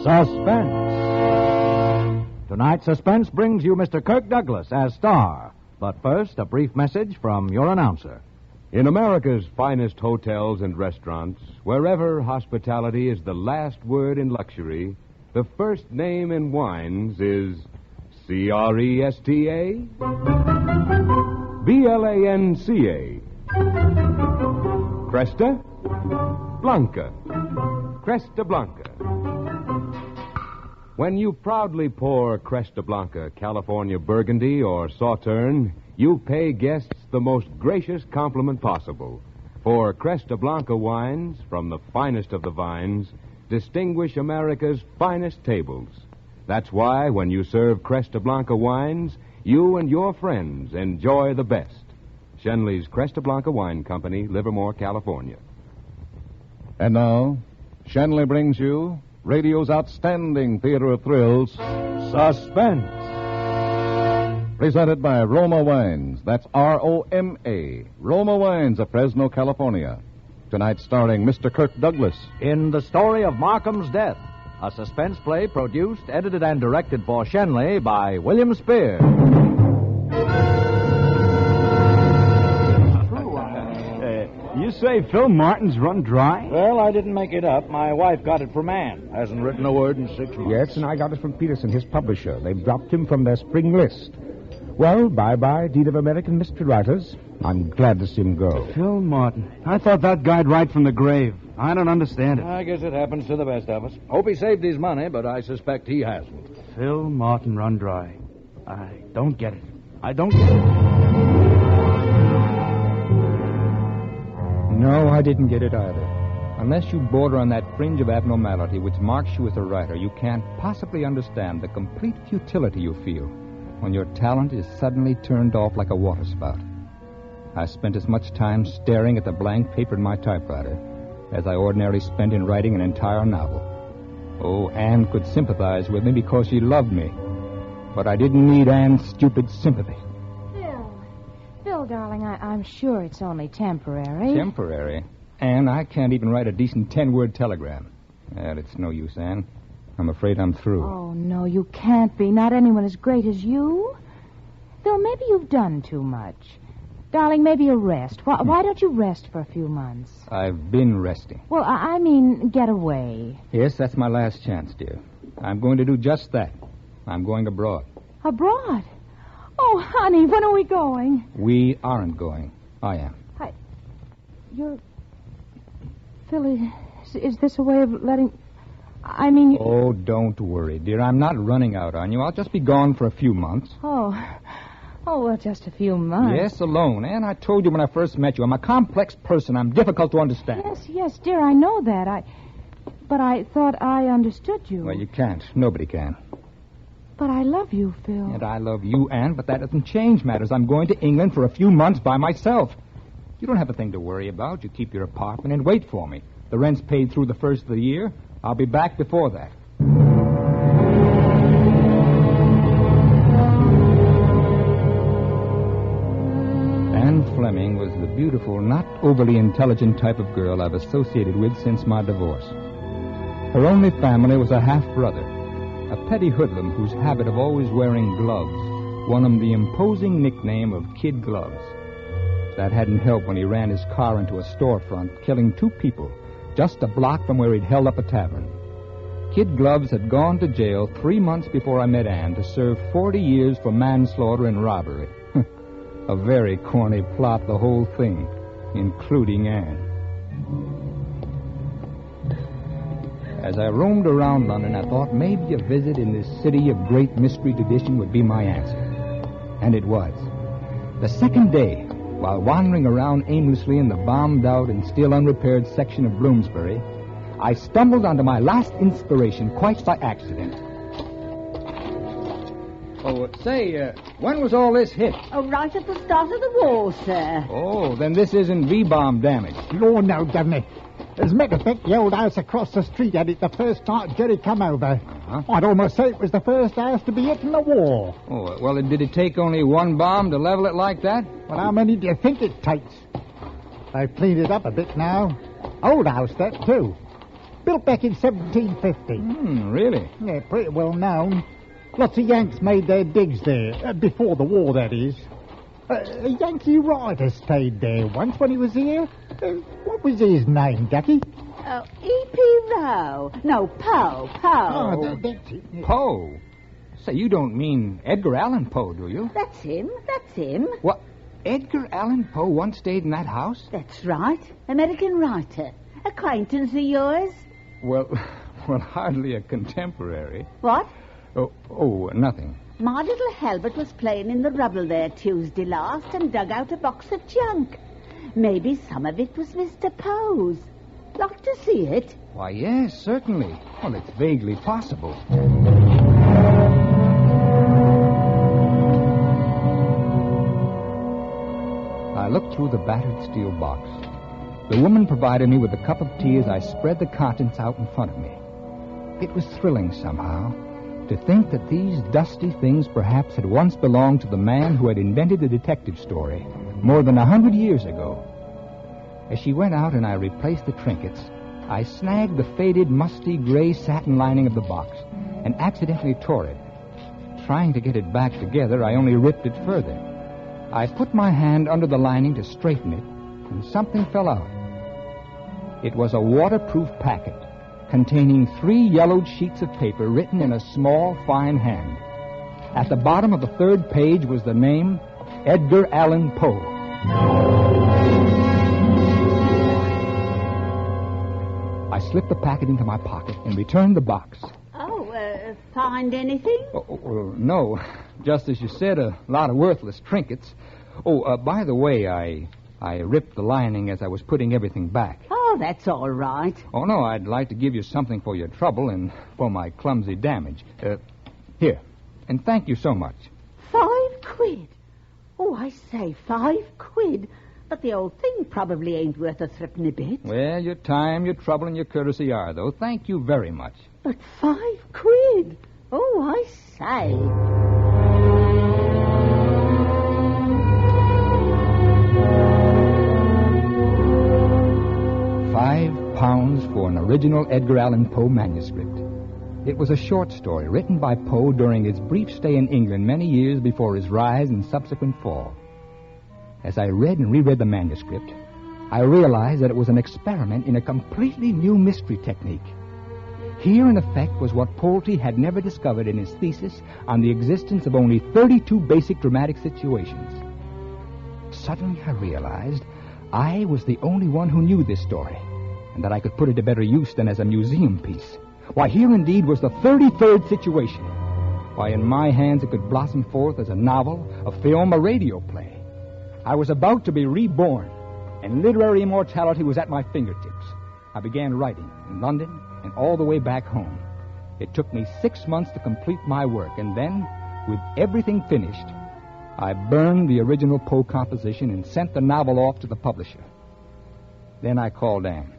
Suspense. Tonight's Suspense brings you Mr. Kirk Douglas as star. But first, a brief message from your announcer. In America's finest hotels and restaurants, wherever hospitality is the last word in luxury, the first name in wines is Cresta, Blanca. Cresta Blanca. Cresta Blanca. When you proudly pour Cresta Blanca California Burgundy or Sauterne, you pay guests the most gracious compliment possible. For Cresta Blanca wines, from the finest of the vines, distinguish America's finest tables. That's why when you serve Cresta Blanca wines, you and your friends enjoy the best. Schenley's Cresta Blanca Wine Company, Livermore, California. And now, Shenley brings you radio's outstanding theater of thrills, Suspense. Presented by Roma Wines. That's R-O-M-A. Roma Wines of Fresno, California. Tonight starring Mr. Kirk Douglas. In The Story of Markham's Death, a suspense play produced, edited, and directed for Shenley by William Spear. You say Phil Martin's run dry? Well, I didn't make it up. My wife got it from Ann. Hasn't written a word in 6 months. Yes, and I got it from Peterson, his publisher. They've dropped him from their spring list. Well, bye-bye, Dean of American Mystery Writers. I'm glad to see him go. Phil Martin. I thought that guy'd write from the grave. I don't understand it. I guess it happens to the best of us. Hope he saved his money, but I suspect he hasn't. Phil Martin run dry. I don't get it. I don't get it. No, I didn't get it either. Unless you border on that fringe of abnormality which marks you as a writer, you can't possibly understand the complete futility you feel when your talent is suddenly turned off like a waterspout. I spent as much time staring at the blank paper in my typewriter as I ordinarily spent in writing an entire novel. Oh, Anne could sympathize with me because she loved me. But I didn't need Anne's stupid sympathy. Phil, darling, I'm sure it's only temporary. Temporary? Anne, I can't even write a decent 10-word telegram. Well, it's no use, Anne. I'm afraid I'm through. Oh, no, you can't be. Not anyone as great as you. Phil, maybe you've done too much. Darling, maybe a rest. Why don't you rest for a few months? I've been resting. Well, I mean, get away. Yes, that's my last chance, dear. I'm going to do just that. I'm going abroad. Abroad? Oh, honey, when are we going? We aren't going. I am. You're... Phil, is this a way of letting... I mean... Oh, don't worry, dear. I'm not running out on you. I'll just be gone for a few months. Oh, well, just a few months. Yes, alone. And I told you when I first met you, I'm a complex person. I'm difficult to understand. Yes, dear, I know that. But I thought I understood you. Well, you can't. Nobody can. But I love you, Phil. And I love you, Anne, but that doesn't change matters. I'm going to England for a few months by myself. You don't have a thing to worry about. You keep your apartment and wait for me. The rent's paid through the first of the year. I'll be back before that. Anne Fleming was the beautiful, not overly intelligent type of girl I've associated with since my divorce. Her only family was a half-brother, a petty hoodlum whose habit of always wearing gloves won him the imposing nickname of Kid Gloves. That hadn't helped when he ran his car into a storefront, killing 2 people just a block from where he'd held up a tavern. Kid Gloves had gone to jail 3 months before I met Anne to serve 40 years for manslaughter and robbery. A very corny plot, the whole thing, including Anne. As I roamed around London, I thought maybe a visit in this city of great mystery tradition would be my answer. And it was. The second day, while wandering around aimlessly in the bombed-out and still unrepaired section of Bloomsbury, I stumbled onto my last inspiration quite by accident. Oh, say, when was all this hit? Oh, right at the start of the war, sir. Oh, then this isn't V-bomb damage. Lord, no, Governor. As a matter of fact, the old house across the street had it the first night Jerry come over. Uh-huh. I'd almost say it was the first house to be hit in the war. Oh, well, did it take only one bomb to level it like that? Well, how many do you think it takes? They've cleaned it up a bit now. Old house, that, too. Built back in 1750. Really? Yeah, pretty well known. Lots of Yanks made their digs there, before the war, that is. A Yankee writer stayed there once when he was here. What was his name, Ducky? Oh, E.P. Rowe. No, Poe. Oh, that's it. Yeah. Poe? Say, you don't mean Edgar Allan Poe, do you? That's him. What? Edgar Allan Poe once stayed in that house? That's right. American writer. Acquaintance of yours? Well, hardly a contemporary. What? Oh, nothing. My little Halbert was playing in the rubble there Tuesday last and dug out a box of junk. Maybe some of it was Mr. Poe's. Like to see it? Why, yes, certainly. Well, it's vaguely possible. I looked through the battered steel box. The woman provided me with a cup of tea as I spread the contents out in front of me. It was thrilling somehow to think that these dusty things perhaps had once belonged to the man who had invented the detective story more than 100 years ago. As she went out and I replaced the trinkets, I snagged the faded, musty gray satin lining of the box and accidentally tore it. Trying to get it back together, I only ripped it further. I put my hand under the lining to straighten it, and something fell out. It was a waterproof packet containing 3 yellowed sheets of paper written in a small, fine hand. At the bottom of the 3rd page was the name Edgar Allan Poe. I slipped the packet into my pocket and returned the box. Find anything? No. Just as you said, a lot of worthless trinkets. By the way, I ripped the lining as I was putting everything back. Oh, that's all right. Oh, no, I'd like to give you something for your trouble and for my clumsy damage. Here. And thank you so much. 5 quid? Oh, I say, 5 quid. But the old thing probably ain't worth a threepenny bit. Well, your time, your trouble, and your courtesy are, though. Thank you very much. But 5 quid? Oh, I say. £5 for an original Edgar Allan Poe manuscript. It was a short story written by Poe during his brief stay in England many years before his rise and subsequent fall. As I read and reread the manuscript, I realized that it was an experiment in a completely new mystery technique. Here, in effect, was what Pulte had never discovered in his thesis on the existence of only 32 basic dramatic situations. Suddenly, I realized I was the only one who knew this story, and that I could put it to better use than as a museum piece. Why, here indeed was the 33rd situation. Why, in my hands it could blossom forth as a novel, a film, a radio play. I was about to be reborn, and literary immortality was at my fingertips. I began writing in London and all the way back home. It took me 6 months to complete my work, and then, with everything finished, I burned the original Poe composition and sent the novel off to the publisher. Then I called Anne.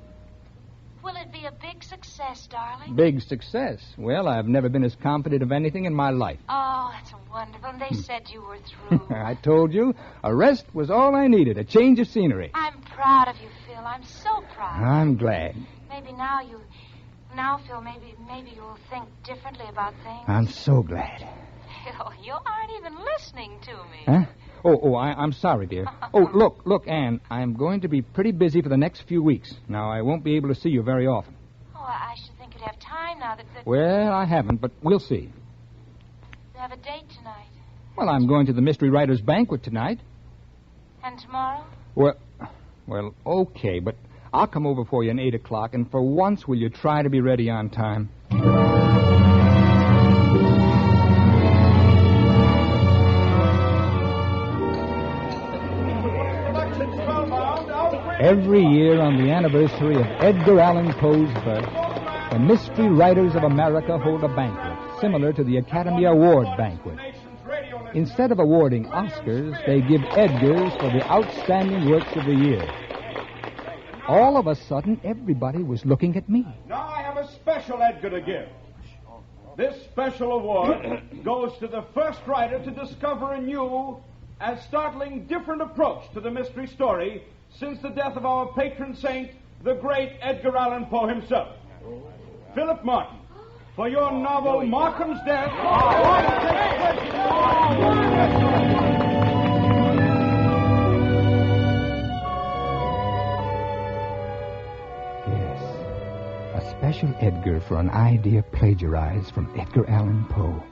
Will it be a big success, darling? Big success? Well, I've never been as confident of anything in my life. Oh, that's wonderful. And they said you were through. I told you, a rest was all I needed, a change of scenery. I'm proud of you, Phil. I'm so proud. I'm glad. Maybe now, Phil, maybe you'll think differently about things. I'm so glad. Phil, you aren't even listening to me. Huh? I'm sorry, dear. Look, Anne, I'm going to be pretty busy for the next few weeks. Now, I won't be able to see you very often. Oh, I should think you'd have time now that... Well, I haven't, but we'll see. You have a date tonight. Well, I'm going to the Mystery Writers' Banquet tonight. And tomorrow? Well, okay, but I'll come over for you at 8 o'clock, and for once, will you try to be ready on time? Every year on the anniversary of Edgar Allan Poe's birth, the Mystery Writers of America hold a banquet similar to the Academy Award banquet. Instead of awarding Oscars, they give Edgars for the outstanding works of the year. All of a sudden, everybody was looking at me. Now I have a special Edgar to give. This special award goes to the first writer to discover a new and startling different approach to the mystery story since the death of our patron saint, the great Edgar Allan Poe himself. Philip Martin, for your novel Markham's Death. Yes. A special Edgar for an idea plagiarized from Edgar Allan Poe.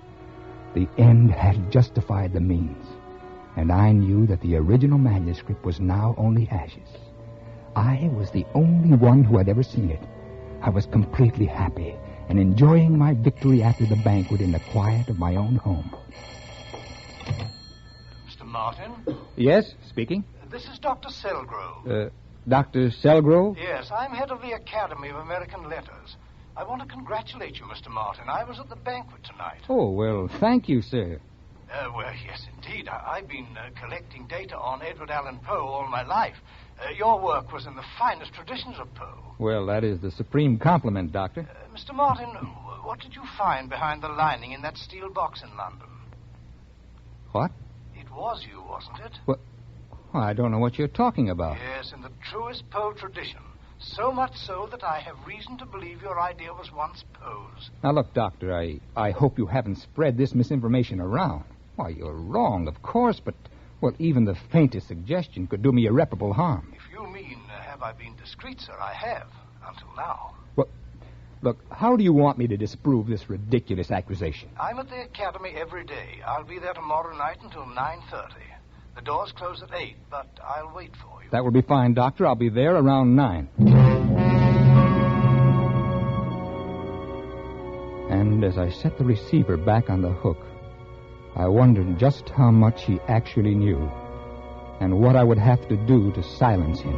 The end had justified the means, and I knew that the original manuscript was now only ashes. I was the only one who had ever seen it. I was completely happy and enjoying my victory after the banquet in the quiet of my own home. Mr. Martin? Yes, speaking. This is Dr. Selgrove. Dr. Selgrove? Yes, I'm head of the Academy of American Letters. I want to congratulate you, Mr. Martin. I was at the banquet tonight. Oh, well, thank you, sir. Well, yes, indeed. I've been collecting data on Edward Allan Poe all my life. Your work was in the finest traditions of Poe. Well, that is the supreme compliment, Doctor. Mr. Martin, what did you find behind the lining in that steel box in London? What? It was you, wasn't it? Well, I don't know what you're talking about. Yes, in the truest Poe tradition. So much so that I have reason to believe your idea was once Poe's. Now, look, Doctor, I hope you haven't spread this misinformation around. Why, you're wrong, of course, but, well, even the faintest suggestion could do me irreparable harm. If you mean, have I been discreet, sir, I have, until now. Well, look, how do you want me to disprove this ridiculous accusation? I'm at the Academy every day. I'll be there tomorrow night until 9:30. The doors close at 8, but I'll wait for you. That will be fine, Doctor. I'll be there around 9. And as I set the receiver back on the hook, I wondered just how much he actually knew and what I would have to do to silence him.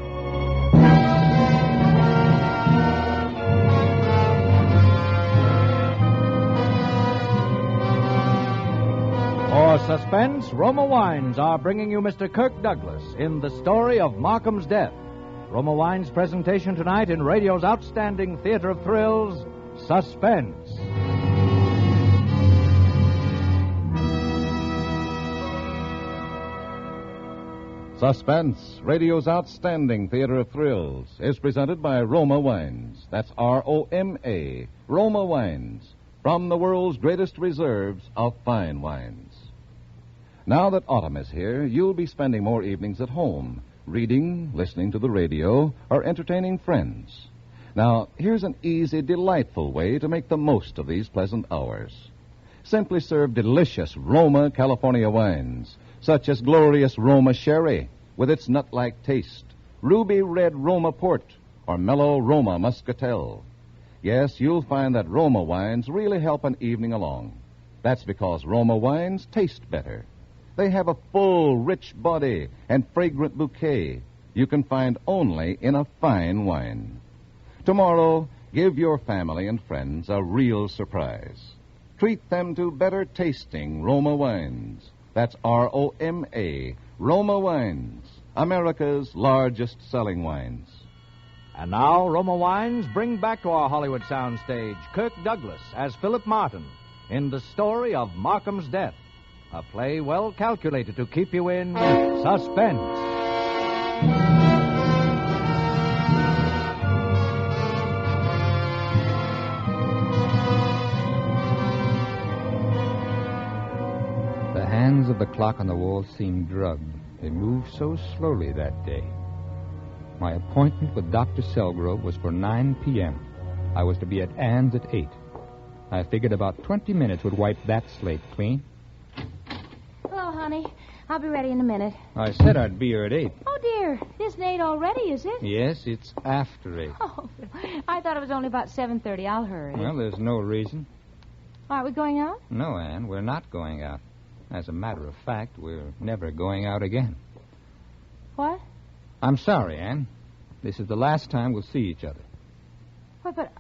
For Suspense, Roma Wines are bringing you Mr. Kirk Douglas in the story of Markham's Death. Roma Wines' presentation tonight in radio's outstanding theater of thrills, Suspense. Suspense, radio's outstanding theater of thrills, is presented by Roma Wines. That's R-O-M-A, Roma Wines, from the world's greatest reserves of fine wines. Now that autumn is here, you'll be spending more evenings at home, reading, listening to the radio, or entertaining friends. Now, here's an easy, delightful way to make the most of these pleasant hours. Simply serve delicious Roma California wines, such as glorious Roma Sherry, with its nut-like taste, ruby red Roma Port, or mellow Roma Muscatel. Yes, you'll find that Roma wines really help an evening along. That's because Roma wines taste better. They have a full, rich body and fragrant bouquet you can find only in a fine wine. Tomorrow, give your family and friends a real surprise. Treat them to better tasting Roma wines. That's R-O-M-A, Roma Wines, America's largest selling wines. And now, Roma Wines bring back to our Hollywood soundstage Kirk Douglas as Philip Martin in the story of Markham's Death, a play well calculated to keep you in suspense. The hands of the clock on the wall seemed drugged. They moved so slowly that day. My appointment with Dr. Selgrove was for 9 p.m. I was to be at Ann's at 8. I figured about 20 minutes would wipe that slate clean. Hello, honey. I'll be ready in a minute. I said I'd be here at 8. Oh, dear. It isn't 8 already, is it? Yes, it's after 8. Oh, I thought it was only about 7:30. I'll hurry. Well, there's no reason. Aren't we going out? No, Ann, we're not going out. As a matter of fact, we're never going out again. What? I'm sorry, Ann. This is the last time we'll see each other. What, but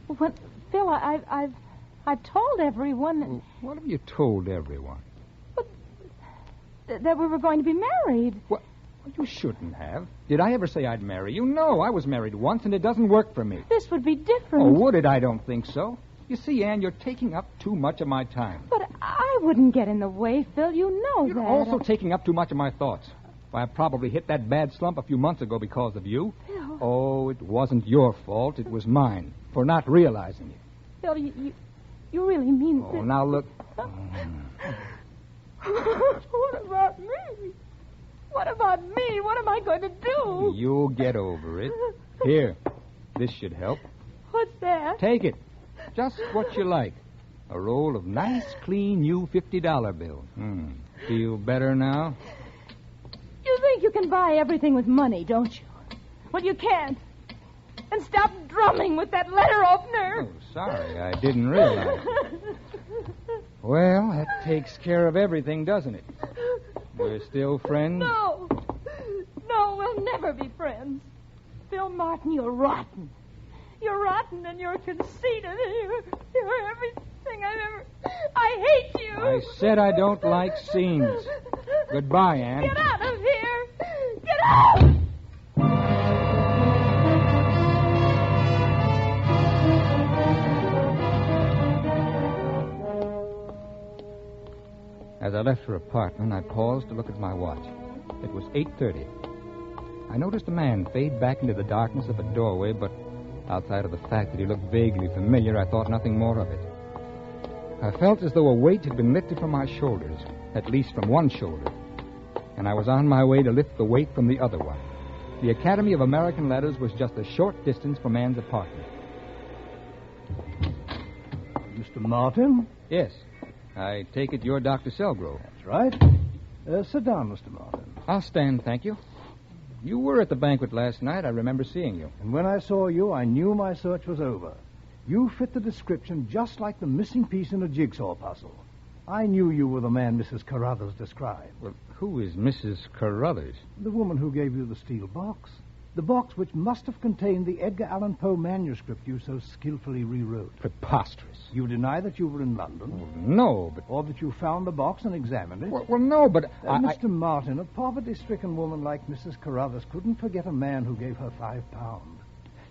Well, Phil, I've told everyone that... Well, what have you told everyone? That we were going to be married. What? You shouldn't have. Did I ever say I'd marry you? No, I was married once, and it doesn't work for me. This would be different. Oh, would it? I don't think so. You see, Ann, you're taking up too much of my time. But I wouldn't get in the way, Phil. You know You're that. also taking up too much of my thoughts. Why, I probably hit that bad slump a few months ago because of you. Phil. Oh, it wasn't your fault. It was mine for not realizing it. Phil, you really mean Oh, now look. What about me? What about me? What am I going to do? You'll get over it. Here, this should help. What's that? Take it. Just what you like. A roll of nice, clean, new $50 bills. Feel better now? You think you can buy everything with money, don't you? Well, you can't. And stop drumming with that letter opener. Oh, sorry. I didn't realize. Well, that takes care of everything, doesn't it? We're still friends? No, we'll never be friends. Phil Martin, you're rotten. You're rotten and you're conceited and you're everything I've ever... I hate you. I said I don't like scenes. Goodbye, Anne. Get out of here. Get out. As I left her apartment, I paused to look at my watch. It was 8:30. I noticed a man fade back into the darkness of a doorway, but outside of the fact that he looked vaguely familiar, I thought nothing more of it. I felt as though a weight had been lifted from my shoulders, at least from one shoulder, and I was on my way to lift the weight from the other one. The Academy of American Letters was just a short distance from Anne's apartment. Mr. Martin? Yes. I take it you're Dr. Selgrove. That's right. Sit down, Mr. Martin. I'll stand, thank you. You were at the banquet last night. I remember seeing you. And when I saw you, I knew my search was over. You fit the description just like the missing piece in a jigsaw puzzle. I knew you were the man Mrs. Carruthers described. Well, who is Mrs. Carruthers? The woman who gave you the steel box. The box which must have contained the Edgar Allan Poe manuscript you so skillfully rewrote. Preposterous. You deny that you were in London? Well, no, but... Or that you found the box and examined it? Well, no, but... Mr. Martin, a poverty-stricken woman like Mrs. Carruthers couldn't forget a man who gave her £5.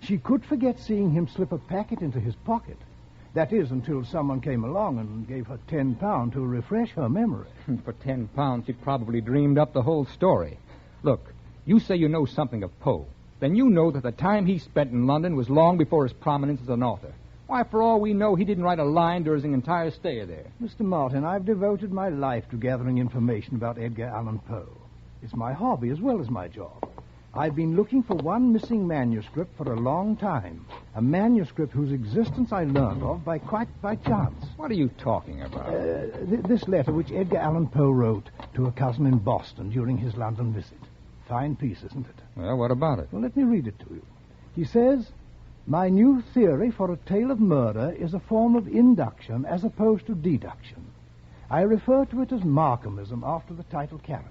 She could forget seeing him slip a packet into his pocket. That is, until someone came along and gave her £10 to refresh her memory. For £10, she probably dreamed up the whole story. Look, you say you know something of Poe. Then you know that the time he spent in London was long before his prominence as an author. Why, for all we know, he didn't write a line during his entire stay there. Mr. Martin, I've devoted my life to gathering information about Edgar Allan Poe. It's my hobby as well as my job. I've been looking for one missing manuscript for a long time. A manuscript whose existence I learned of quite by chance. What are you talking about? This letter which Edgar Allan Poe wrote to a cousin in Boston during his London visit. Fine piece, isn't it? Well, what about it? Well, let me read it to you. He says, "My new theory for a tale of murder is a form of induction as opposed to deduction. I refer to it as Markhamism after the title character.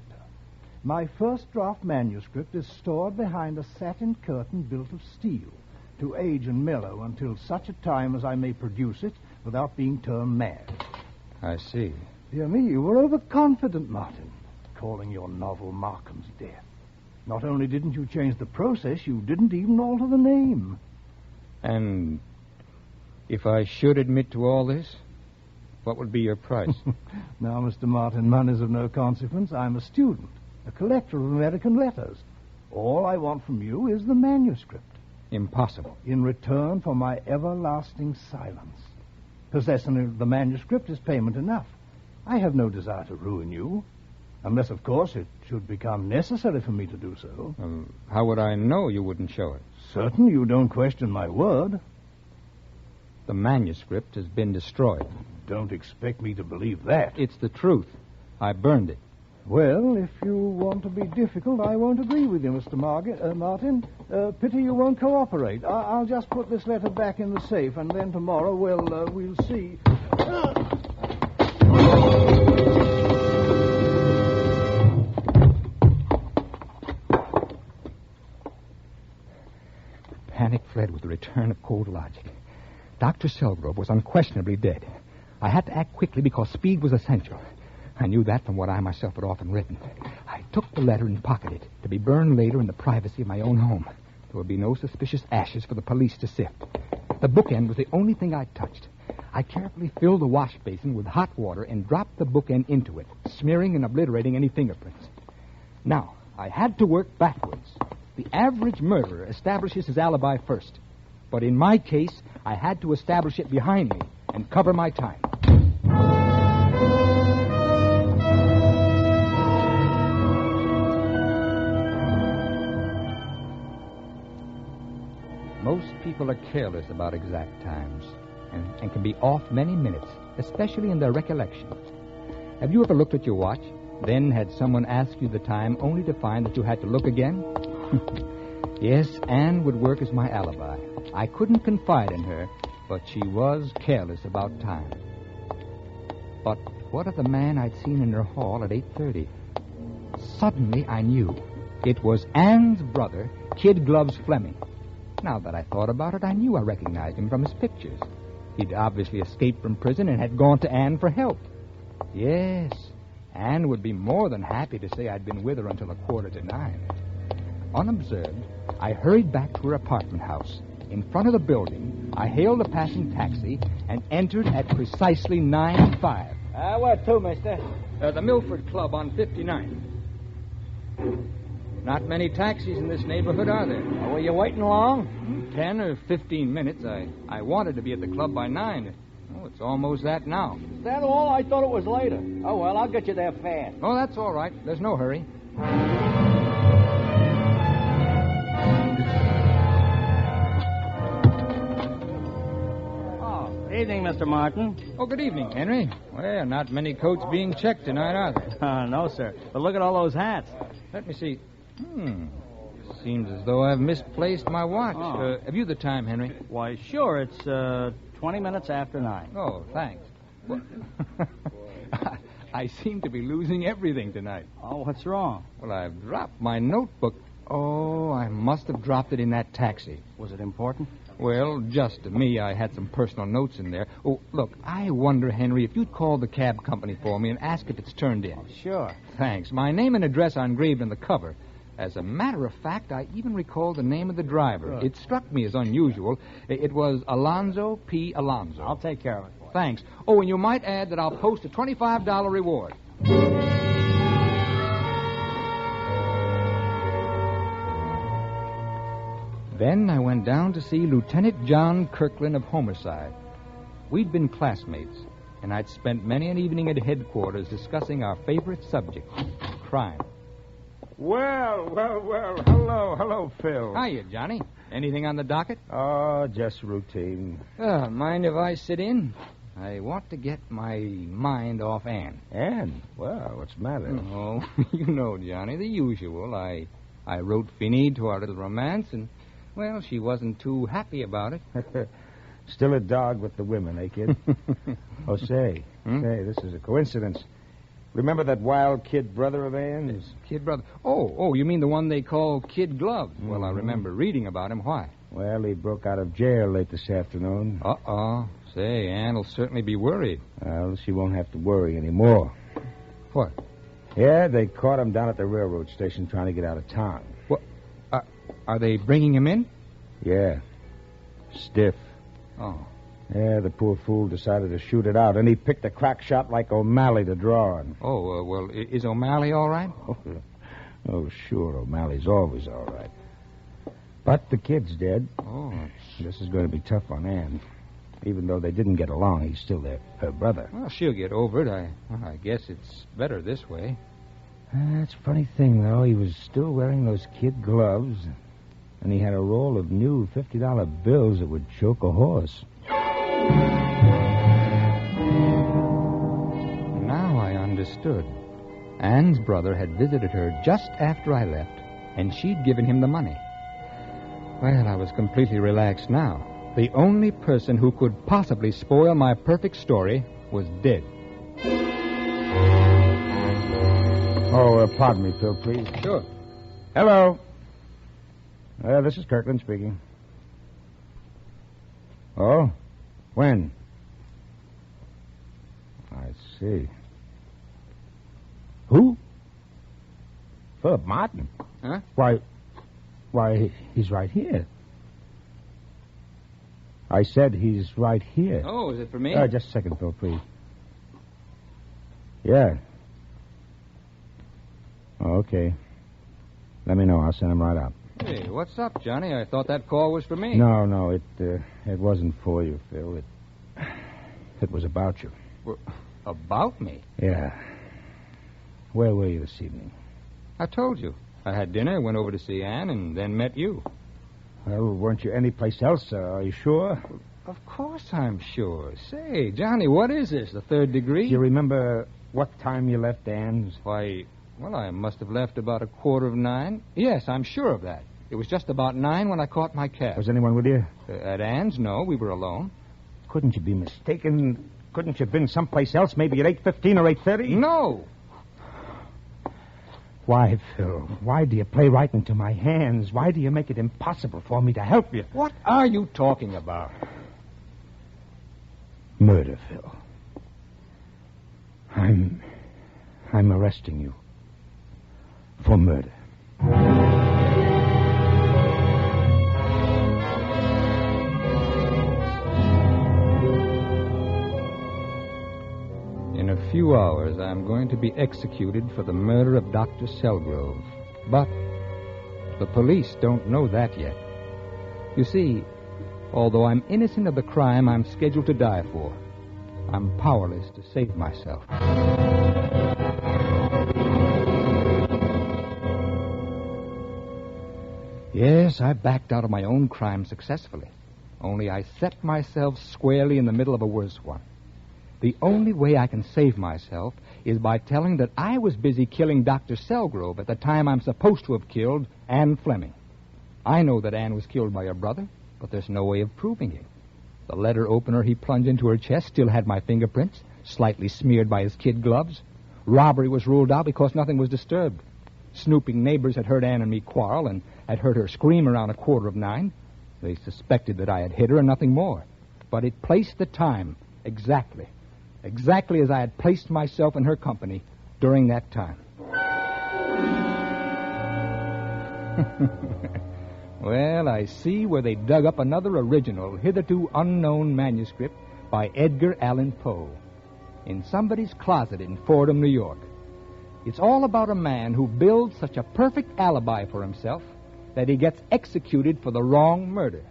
My first draft manuscript is stored behind a satin curtain built of steel to age and mellow until such a time as I may produce it without being turned mad." I see. Dear me, you were overconfident, Martin, calling your novel Markham's Death. Not only didn't you change the process, you didn't even alter the name. And if I should admit to all this, what would be your price? Now, Mr. Martin, money's of no consequence. I'm a student, a collector of American letters. All I want from you is the manuscript. Impossible. In return for my everlasting silence. Possessing the manuscript is payment enough. I have no desire to ruin you. Unless, of course, it should become necessary for me to do so. How would I know you wouldn't show it? Certain you don't question my word. The manuscript has been destroyed. Don't expect me to believe that. It's the truth. I burned it. Well, if you want to be difficult, I won't agree with you, Mr. Martin. Pity you won't cooperate. I'll just put this letter back in the safe, and then tomorrow we'll see. Panic fled with the return of cold logic. Dr. Selgrove was unquestionably dead. I had to act quickly because speed was essential. I knew that from what I myself had often written. I took the letter and pocketed it to be burned later in the privacy of my own home. There would be no suspicious ashes for the police to sift. The bookend was the only thing I touched. I carefully filled the wash basin with hot water and dropped the bookend into it, smearing and obliterating any fingerprints. Now, I had to work backwards. The average murderer establishes his alibi first. But in my case, I had to establish it behind me and cover my time. Most people are careless about exact times and can be off many minutes, especially in their recollection. Have you ever looked at your watch, then had someone ask you the time only to find that you had to look again? Yes, Anne would work as my alibi. I couldn't confide in her, but she was careless about time. But what of the man I'd seen in her hall at 8:30? Suddenly I knew. It was Anne's brother, Kid Gloves Fleming. Now that I thought about it, I knew I recognized him from his pictures. He'd obviously escaped from prison and had gone to Anne for help. Yes, Anne would be more than happy to say I'd been with her until 8:45. Unobserved, I hurried back to her apartment house. In front of the building, I hailed a passing taxi and entered at precisely 9:05. Where to, mister? The Milford Club on 59. Not many taxis in this neighborhood, are there? Were you waiting long? 10 or 15 minutes. I wanted to be at the club by 9. Oh, it's almost that now. Is that all? I thought it was later. Oh, well, I'll get you there fast. Oh, that's all right. There's no hurry. Good evening, Mr. Martin. Oh, good evening, Henry. Well, not many coats being checked tonight, are there? No, sir. But look at all those hats. Let me see. Seems as though I've misplaced my watch. Oh. Have you the time, Henry? Why, sure. It's 20 minutes after 9. Oh, thanks. Well, I seem to be losing everything tonight. Oh, what's wrong? Well, I've dropped my notebook. Oh, I must have dropped it in that taxi. Was it important? Well, just to me, I had some personal notes in there. Oh, look, I wonder, Henry, if you'd call the cab company for me and ask if it's turned in. Oh, sure. Thanks. My name and address are engraved on the cover. As a matter of fact, I even recall the name of the driver. Good. It struck me as unusual. It was Alonzo P. Alonzo. I'll take care of it for you. Thanks. Oh, and you might add that I'll post a $25 reward. Then I went down to see Lieutenant John Kirkland of Homicide. We'd been classmates, and I'd spent many an evening at headquarters discussing our favorite subject, crime. Well. Hello, Phil. Hiya, Johnny. Anything on the docket? Oh, just routine. Mind if I sit in? I want to get my mind off Anne. Anne? Well, what's the matter? Oh, you know, Johnny, the usual. I wrote Finney to our little romance, and, well, she wasn't too happy about it. Still a dog with the women, eh, kid? Oh, say, this is a coincidence. Remember that wild kid brother of Anne's? Kid brother? Oh, you mean the one they call Kid Gloves? Mm-hmm. Well, I remember reading about him. Why? Well, he broke out of jail late this afternoon. Uh-oh. Say, Anne will certainly be worried. Well, she won't have to worry anymore. What? Yeah, they caught him down at the railroad station trying to get out of town. What? Are they bringing him in? Yeah. Stiff. Oh. Yeah, the poor fool decided to shoot it out, and he picked a crack shot like O'Malley to draw on. Oh, well, is O'Malley all right? Oh, sure, O'Malley's always all right. But the kid's dead. Oh. This is going to be tough on Anne. Even though they didn't get along, he's still her brother. Well, she'll get over it. I guess it's better this way. That's a funny thing, though. He was still wearing those kid gloves, and he had a roll of new $50 bills that would choke a horse. Now I understood. Anne's brother had visited her just after I left, and she'd given him the money. Well, I was completely relaxed now. The only person who could possibly spoil my perfect story was dead. Oh, pardon me, Phil, please. Sure. Hello. This is Kirkland speaking. Oh? When? I see. Who? Philip Martin? Huh? Why, he's right here. I said he's right here. Oh, is it for me? Just a second, Phil, please. Yeah. Oh, okay. Let me know. I'll send him right out. Hey, what's up, Johnny? I thought that call was for me. No, it wasn't for you, Phil. It was about you. Well, about me? Yeah. Where were you this evening? I told you. I had dinner, went over to see Anne, and then met you. Well, weren't you anyplace else? Are you sure? Of course I'm sure. Say, Johnny, what is this, the third degree? Do you remember what time you left Anne's? Why, well, I must have left about 9:15. Yes, I'm sure of that. It was just about 9 when I caught my cab. Was anyone with you? At Anne's, no. We were alone. Couldn't you be mistaken? Couldn't you have been someplace else, maybe at 8:15 or 8:30? No. Why, Phil? Why do you play right into my hands? Why do you make it impossible for me to help you? What are you talking about? Murder, Phil. I'm arresting you for murder. In a few hours, I'm going to be executed for the murder of Dr. Selgrove. But the police don't know that yet. You see, although I'm innocent of the crime I'm scheduled to die for, I'm powerless to save myself. Yes, I backed out of my own crime successfully. Only I set myself squarely in the middle of a worse one. The only way I can save myself is by telling that I was busy killing Dr. Selgrove at the time I'm supposed to have killed Anne Fleming. I know that Anne was killed by her brother, but there's no way of proving it. The letter opener he plunged into her chest still had my fingerprints, slightly smeared by his kid gloves. Robbery was ruled out because nothing was disturbed. Snooping neighbors had heard Anne and me quarrel and had heard her scream around 9:15. They suspected that I had hit her and nothing more. But it placed the time exactly as I had placed myself in her company during that time. Well, I see where they dug up another original, hitherto unknown manuscript by Edgar Allan Poe in somebody's closet in Fordham, New York. It's all about a man who builds such a perfect alibi for himself that he gets executed for the wrong murder.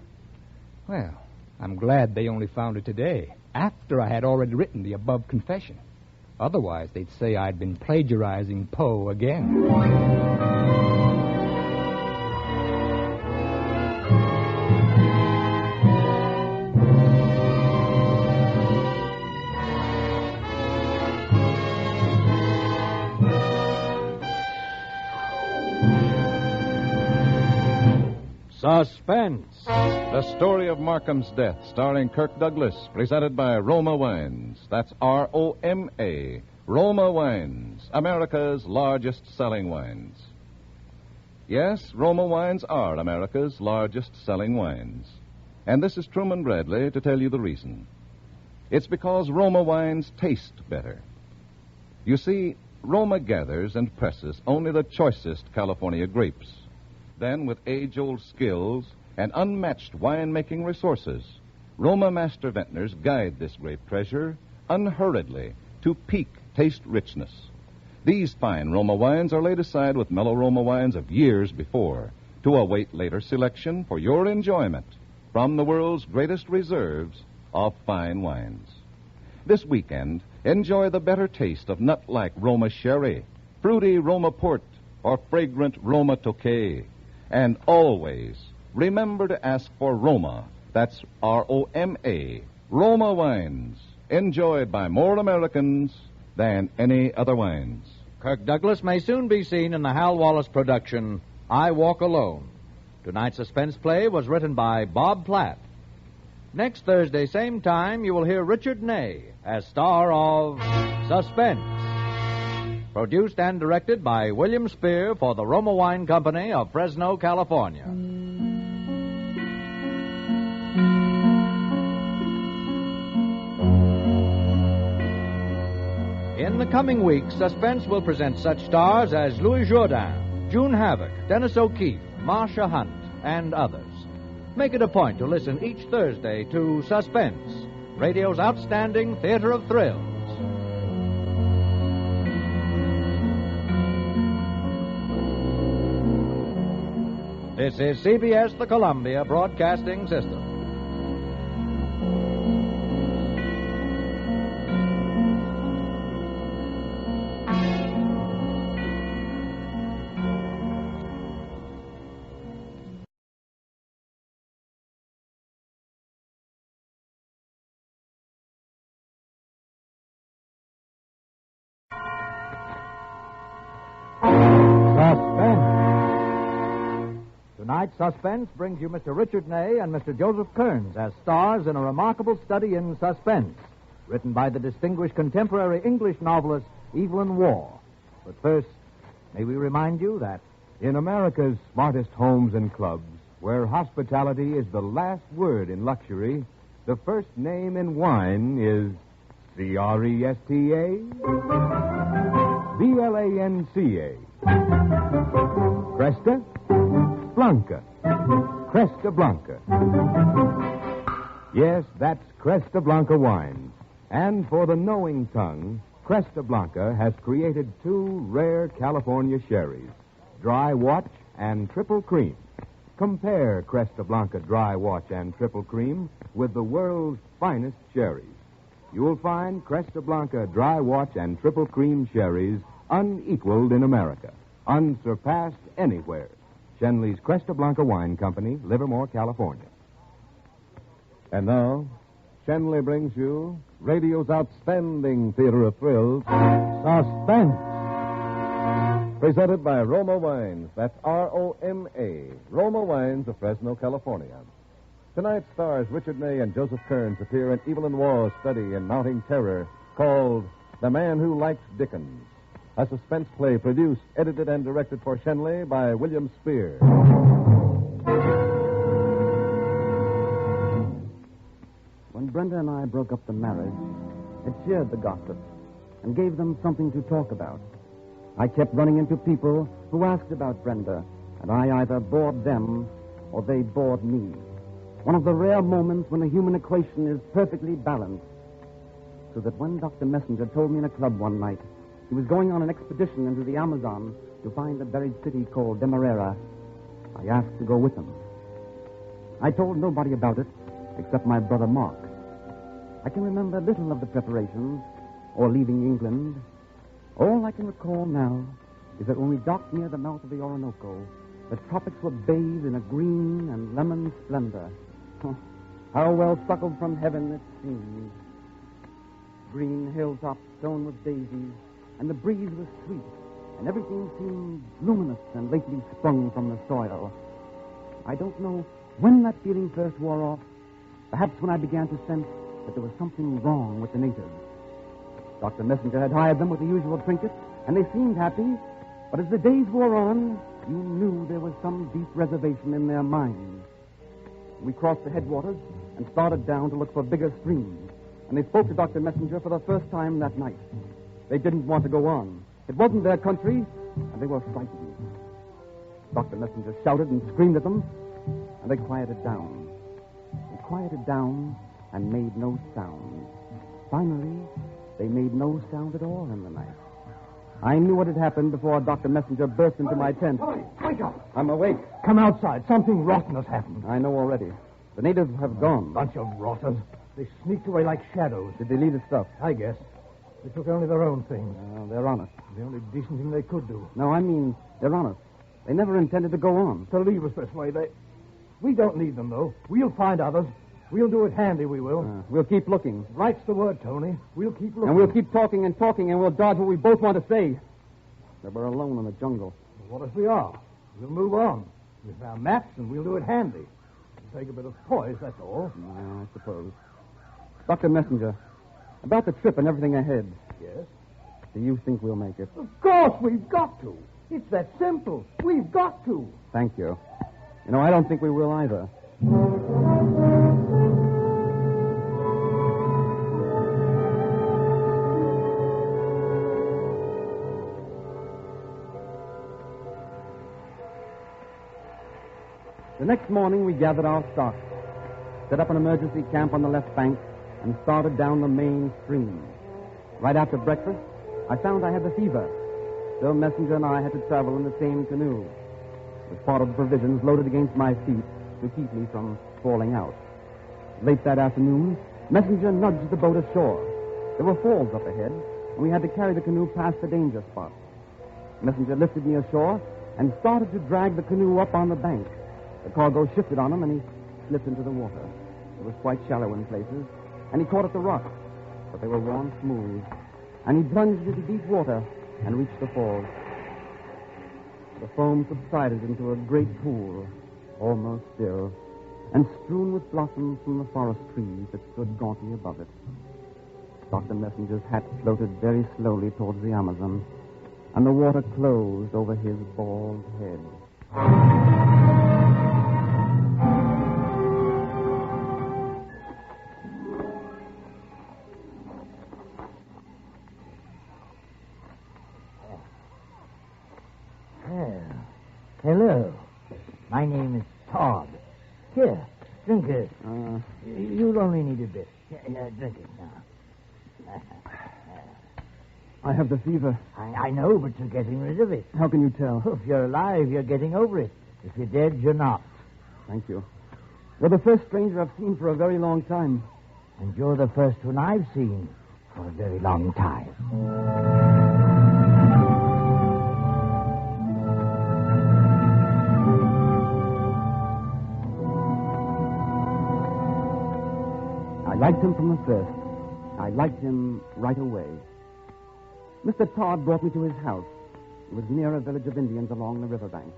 Well, I'm glad they only found it today, after I had already written the above confession. Otherwise, they'd say I'd been plagiarizing Poe again. Suspense. The story of Markham's death, starring Kirk Douglas, presented by Roma Wines. That's R-O-M-A. Roma Wines, America's largest selling wines. Yes, Roma Wines are America's largest selling wines. And this is Truman Bradley to tell you the reason. It's because Roma Wines taste better. You see, Roma gathers and presses only the choicest California grapes. Then, with age-old skills and unmatched wine-making resources, Roma master vintners guide this grape treasure unhurriedly to peak taste richness. These fine Roma wines are laid aside with mellow Roma wines of years before to await later selection for your enjoyment from the world's greatest reserves of fine wines. This weekend, enjoy the better taste of nut-like Roma sherry, fruity Roma port, or fragrant Roma Tokay. And always remember to ask for Roma. That's R-O-M-A. Roma wines, enjoyed by more Americans than any other wines. Kirk Douglas may soon be seen in the Hal Wallace production, I Walk Alone. Tonight's suspense play was written by Bob Platt. Next Thursday, same time, you will hear Richard Ney as star of Suspense. Produced and directed by William Spear for the Roma Wine Company of Fresno, California. In the coming weeks, Suspense will present such stars as Louis Jourdain, June Havoc, Dennis O'Keefe, Marcia Hunt, and others. Make it a point to listen each Thursday to Suspense, radio's outstanding theater of thrills. This is CBS, the Columbia Broadcasting System. Tonight's Suspense brings you Mr. Richard Ney and Mr. Joseph Kearns as stars in a remarkable study in suspense, written by the distinguished contemporary English novelist Evelyn Waugh. But first, may we remind you that in America's smartest homes and clubs, where hospitality is the last word in luxury, the first name in wine is Cresta Blanca. Cresta Blanca. Cresta Blanca. Yes, that's Cresta Blanca wine. And for the knowing tongue, Cresta Blanca has created two rare California sherries, Dry Watch and Triple Cream. Compare Cresta Blanca Dry Watch and Triple Cream with the world's finest sherries. You'll find Cresta Blanca Dry Watch and Triple Cream sherries unequaled in America, unsurpassed anywhere. Shenley's Cresta Blanca Wine Company, Livermore, California. And now, Shenley brings you radio's outstanding theater of thrills, Suspense. Presented by Roma Wines. That's R-O-M-A. Roma Wines of Fresno, California. Tonight's stars Richard Ney and Joseph Kearns appear in Evelyn Waugh's study in mounting terror called The Man Who Likes Dickens. A suspense play produced, edited, and directed for Shenley by William Spear. When Brenda and I broke up the marriage, it cheered the gossips and gave them something to talk about. I kept running into people who asked about Brenda, and I either bored them or they bored me. One of the rare moments when the human equation is perfectly balanced. So that when Dr. Messenger told me in a club one night he was going on an expedition into the Amazon to find a buried city called Demerara, I asked to go with him. I told nobody about it except my brother Mark. I can remember little of the preparations or leaving England. All I can recall now is that when we docked near the mouth of the Orinoco, the tropics were bathed in a green and lemon splendor. How well suckled from heaven it seemed. Green hilltops sown with daisies, and the breeze was sweet, and everything seemed luminous and lately sprung from the soil. I don't know when that feeling first wore off, perhaps when I began to sense that there was something wrong with the natives. Dr. Messenger had hired them with the usual trinkets, and they seemed happy, but as the days wore on, you knew there was some deep reservation in their minds. We crossed the headwaters and started down to look for bigger streams, and they spoke to Dr. Messenger for the first time that night. They didn't want to go on. It wasn't their country, and they were frightened. Dr. Messenger shouted and screamed at them, and they quieted down. They quieted down and made no sound. Finally, they made no sound at all in the night. I knew what had happened before Dr. Messenger burst into my tent. Wake up. I'm awake. Come outside. Something rotten has happened. I know already. The natives have gone. Bunch of rotters. They sneaked away like shadows. Did they leave the stuff? I guess. They took only their own things. They're honest. The only decent thing they could do. No, I mean, they're honest. They never intended to go on. To leave us this way, we don't need them, though. We'll find others. We'll do it handy, we will. We'll keep looking. Right's the word, Tony. We'll keep looking. And we'll keep talking, and we'll dodge what we both want to say. That we're alone in the jungle. Well, what if we are? We'll move on. With our maps, and we'll do it handy. It'll take a bit of poise, that's all. I suppose. Dr. Messenger, about the trip and everything ahead. Yes? Do you think we'll make it? Of course we've got to. It's that simple. We've got to. Thank you. You know, I don't think we will either. The next morning, we gathered our stock, set up an emergency camp on the left bank, and started down the main stream. Right after breakfast, I found I had the fever, so Messenger and I had to travel in the same canoe. with part of the provisions loaded against my feet to keep me from falling out. Late that afternoon, Messenger nudged the boat ashore. There were falls up ahead, and we had to carry the canoe past the danger spot. Messenger lifted me ashore and started to drag the canoe up on the bank. The cargo shifted on him, and he slipped into the water. It was quite shallow in places, and he caught at the rocks, but they were worn smooth. And he plunged into deep water and reached the falls. The foam subsided into a great pool, almost still, and strewn with blossoms from the forest trees that stood gauntly above it. Dr. Messenger's hat floated very slowly towards the Amazon, and the water closed over his bald head. Hello. My name is Todd. Here, drink it. You'll only need a bit. Drink it now. I have the fever. I know, but you're getting rid of it. How can you tell? If you're alive, you're getting over it. If you're dead, you're not. Thank you. You're the first stranger I've seen for a very long time. And you're the first one I've seen for a very long time. I liked him from the first. I liked him right away. Mr. Todd brought me to his house. It was near a village of Indians along the riverbank.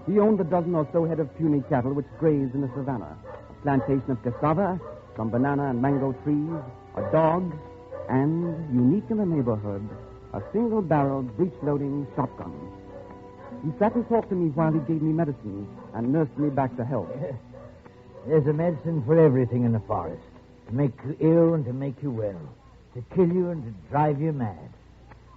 He owned a dozen or so head of puny cattle which grazed in the savannah, a plantation of cassava, some banana and mango trees, a dog, and, unique in the neighborhood, a single-barreled, breech-loading shotgun. He sat and talked to me while he gave me medicine and nursed me back to health. There's a medicine for everything in the forest. To make you ill and to make you well. To kill you and to drive you mad.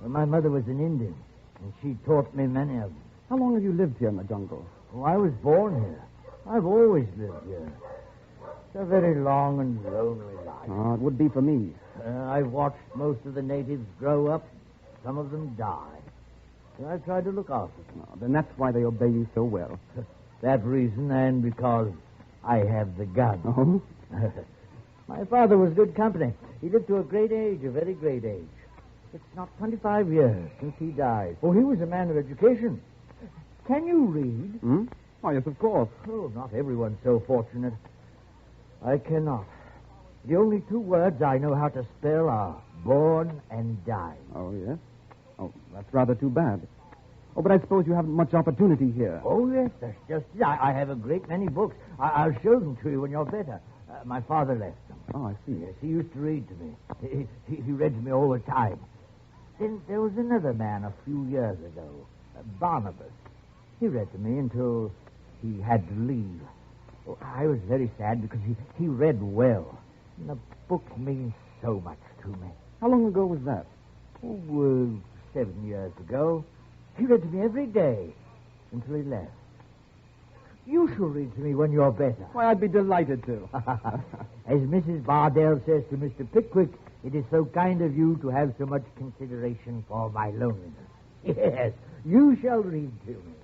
Well, my mother was an Indian, and she taught me many of them. How long have you lived here in the jungle? Oh, I was born here. I've always lived here. It's a very long and lonely life. Oh, it would be for me. I've watched most of the natives grow up. Some of them die. So I tried to look after them. Oh, then that's why they obey you so well. That reason, and because I have the gun. Oh? My father was good company. He lived to a great age, a very great age. It's not 25 years since he died. Oh, he was a man of education. Can you read? Hmm? Oh, yes, of course. Oh, not everyone's so fortunate. I cannot. The only two words I know how to spell are born and die. Oh, yes? Oh, that's rather too bad. Oh, but I suppose you haven't much opportunity here. Oh, yes, that's just it. I have a great many books. I'll show them to you when you're better. My father left them. Oh, I see. Yes, he used to read to me. He read to me all the time. Then there was another man a few years ago, Barnabas. He read to me until he had to leave. Oh, I was very sad because he read well. And the book means so much to me. How long ago was that? Oh, 7 years ago. He read to me every day until he left. You shall read to me when you're better. Why, I'd be delighted to. As Mrs. Bardell says to Mr. Pickwick, it is so kind of you to have so much consideration for my loneliness. Yes, you shall read to me.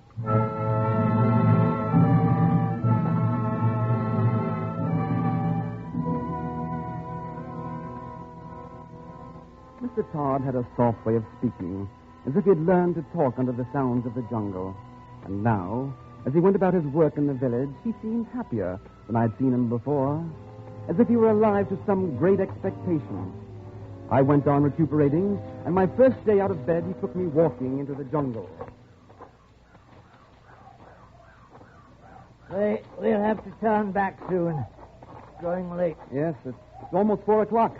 Mr. Todd had a soft way of speaking, as if he had learned to talk under the sounds of the jungle. And now, as he went about his work in the village, he seemed happier than I'd seen him before, as if he were alive to some great expectation. I went on recuperating, and my first day out of bed, he took me walking into the jungle. We'll have to turn back soon. It's growing late. Yes, it's almost 4 o'clock.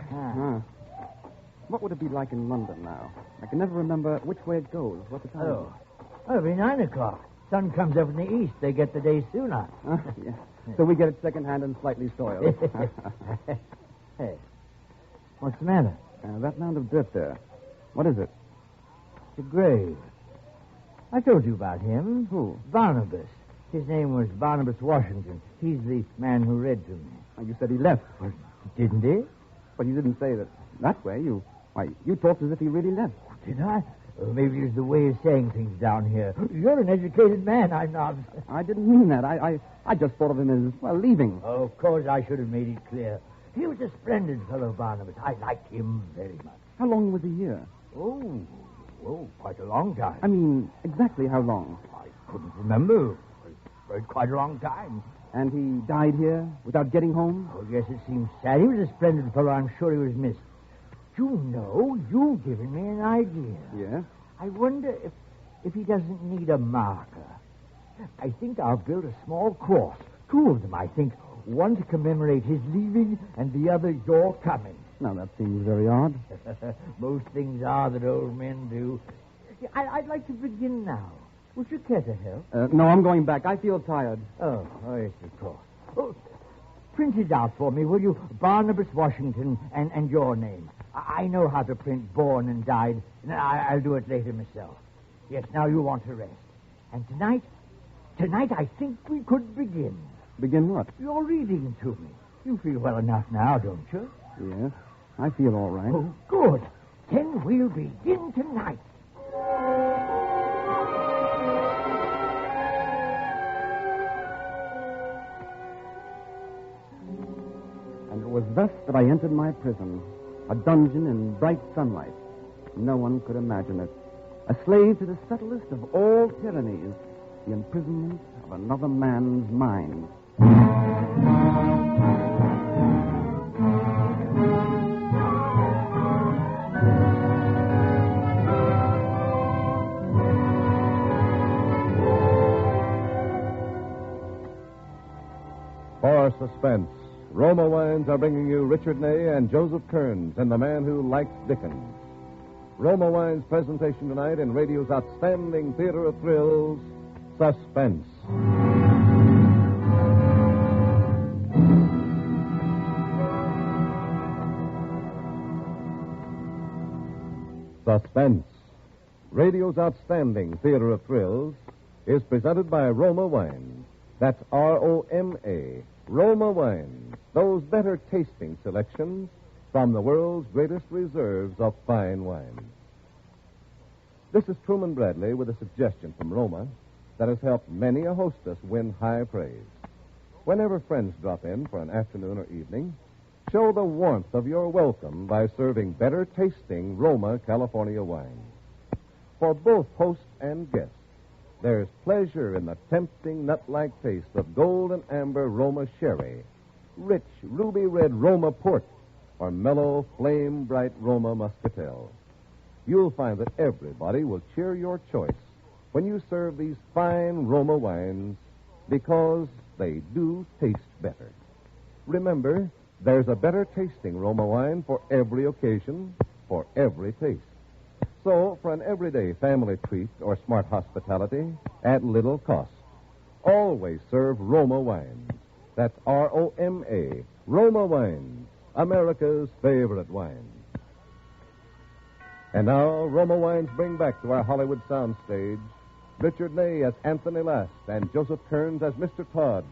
What would it be like in London now? I can never remember which way it goes. What the time is. It'll be 9 o'clock. Sun comes up in the east. They get the day sooner. Yes. So we get it secondhand and slightly soiled. Hey, what's the matter? That mound of dirt there. What is it? It's a grave. I told you about him. Who? Barnabas. His name was Barnabas Washington. He's the man who read to me. You said he left. Well, didn't he? But you didn't say that way. You talked as if he really left. Did I? Maybe it's the way of saying things down here. You're an educated man, I'm not. I didn't mean that. I just thought of him as, well, leaving. Oh, of course I should have made it clear. He was a splendid fellow, Barnabas. I liked him very much. How long was he here? Oh, quite a long time. I mean, exactly how long? I couldn't remember. Quite a long time. And he died here without getting home? Oh, yes, it seems sad. He was a splendid fellow. I'm sure he was missed. You know, you've given me an idea. Yeah? I wonder if he doesn't need a marker. I think I'll build a small cross. 2 of them, I think. One to commemorate his leaving and the other your coming. Now, that seems very odd. Most things are that old men do. I'd like to begin now. Would you care to help? No, I'm going back. I feel tired. Oh, yes, of course. Oh, print it out for me, will you? Barnabas Washington and your name. I know how to print born and died. I'll do it later myself. Yes, now you want to rest. And tonight I think we could begin. Begin what? You're reading to me. You feel well enough now, don't you? Yes, I feel all right. Oh, good. Then we'll begin tonight. And it was thus that I entered my prison, a dungeon in bright sunlight. No one could imagine it. A slave to the subtlest of all tyrannies, the imprisonment of another man's mind. For Suspense, Roma Wines are bringing you Richard Ney and Joseph Kearns in The Man Who Liked Dickens. Roma Wines' presentation tonight in radio's outstanding theater of thrills, Suspense. Suspense, radio's outstanding theater of thrills, is presented by Roma Wines. That's R-O-M-A, Roma Wines, those better tasting selections from the world's greatest reserves of fine wine. This is Truman Bradley with a suggestion from Roma that has helped many a hostess win high praise. Whenever friends drop in for an afternoon or evening, show the warmth of your welcome by serving better tasting Roma California wine. For both host and guest, there's pleasure in the tempting nut-like taste of gold and amber Roma sherry, rich ruby red Roma port, or mellow flame-bright Roma muscatel. You'll find that everybody will cheer your choice when you serve these fine Roma wines because they do taste better. Remember, there's a better tasting Roma wine for every occasion, for every taste. So, for an everyday family treat or smart hospitality at little cost, always serve Roma wines. That's R-O-M-A, Roma Wines, America's favorite wine. And now, Roma Wines bring back to our Hollywood soundstage Richard Ney as Anthony Last and Joseph Kearns as Mr. Todd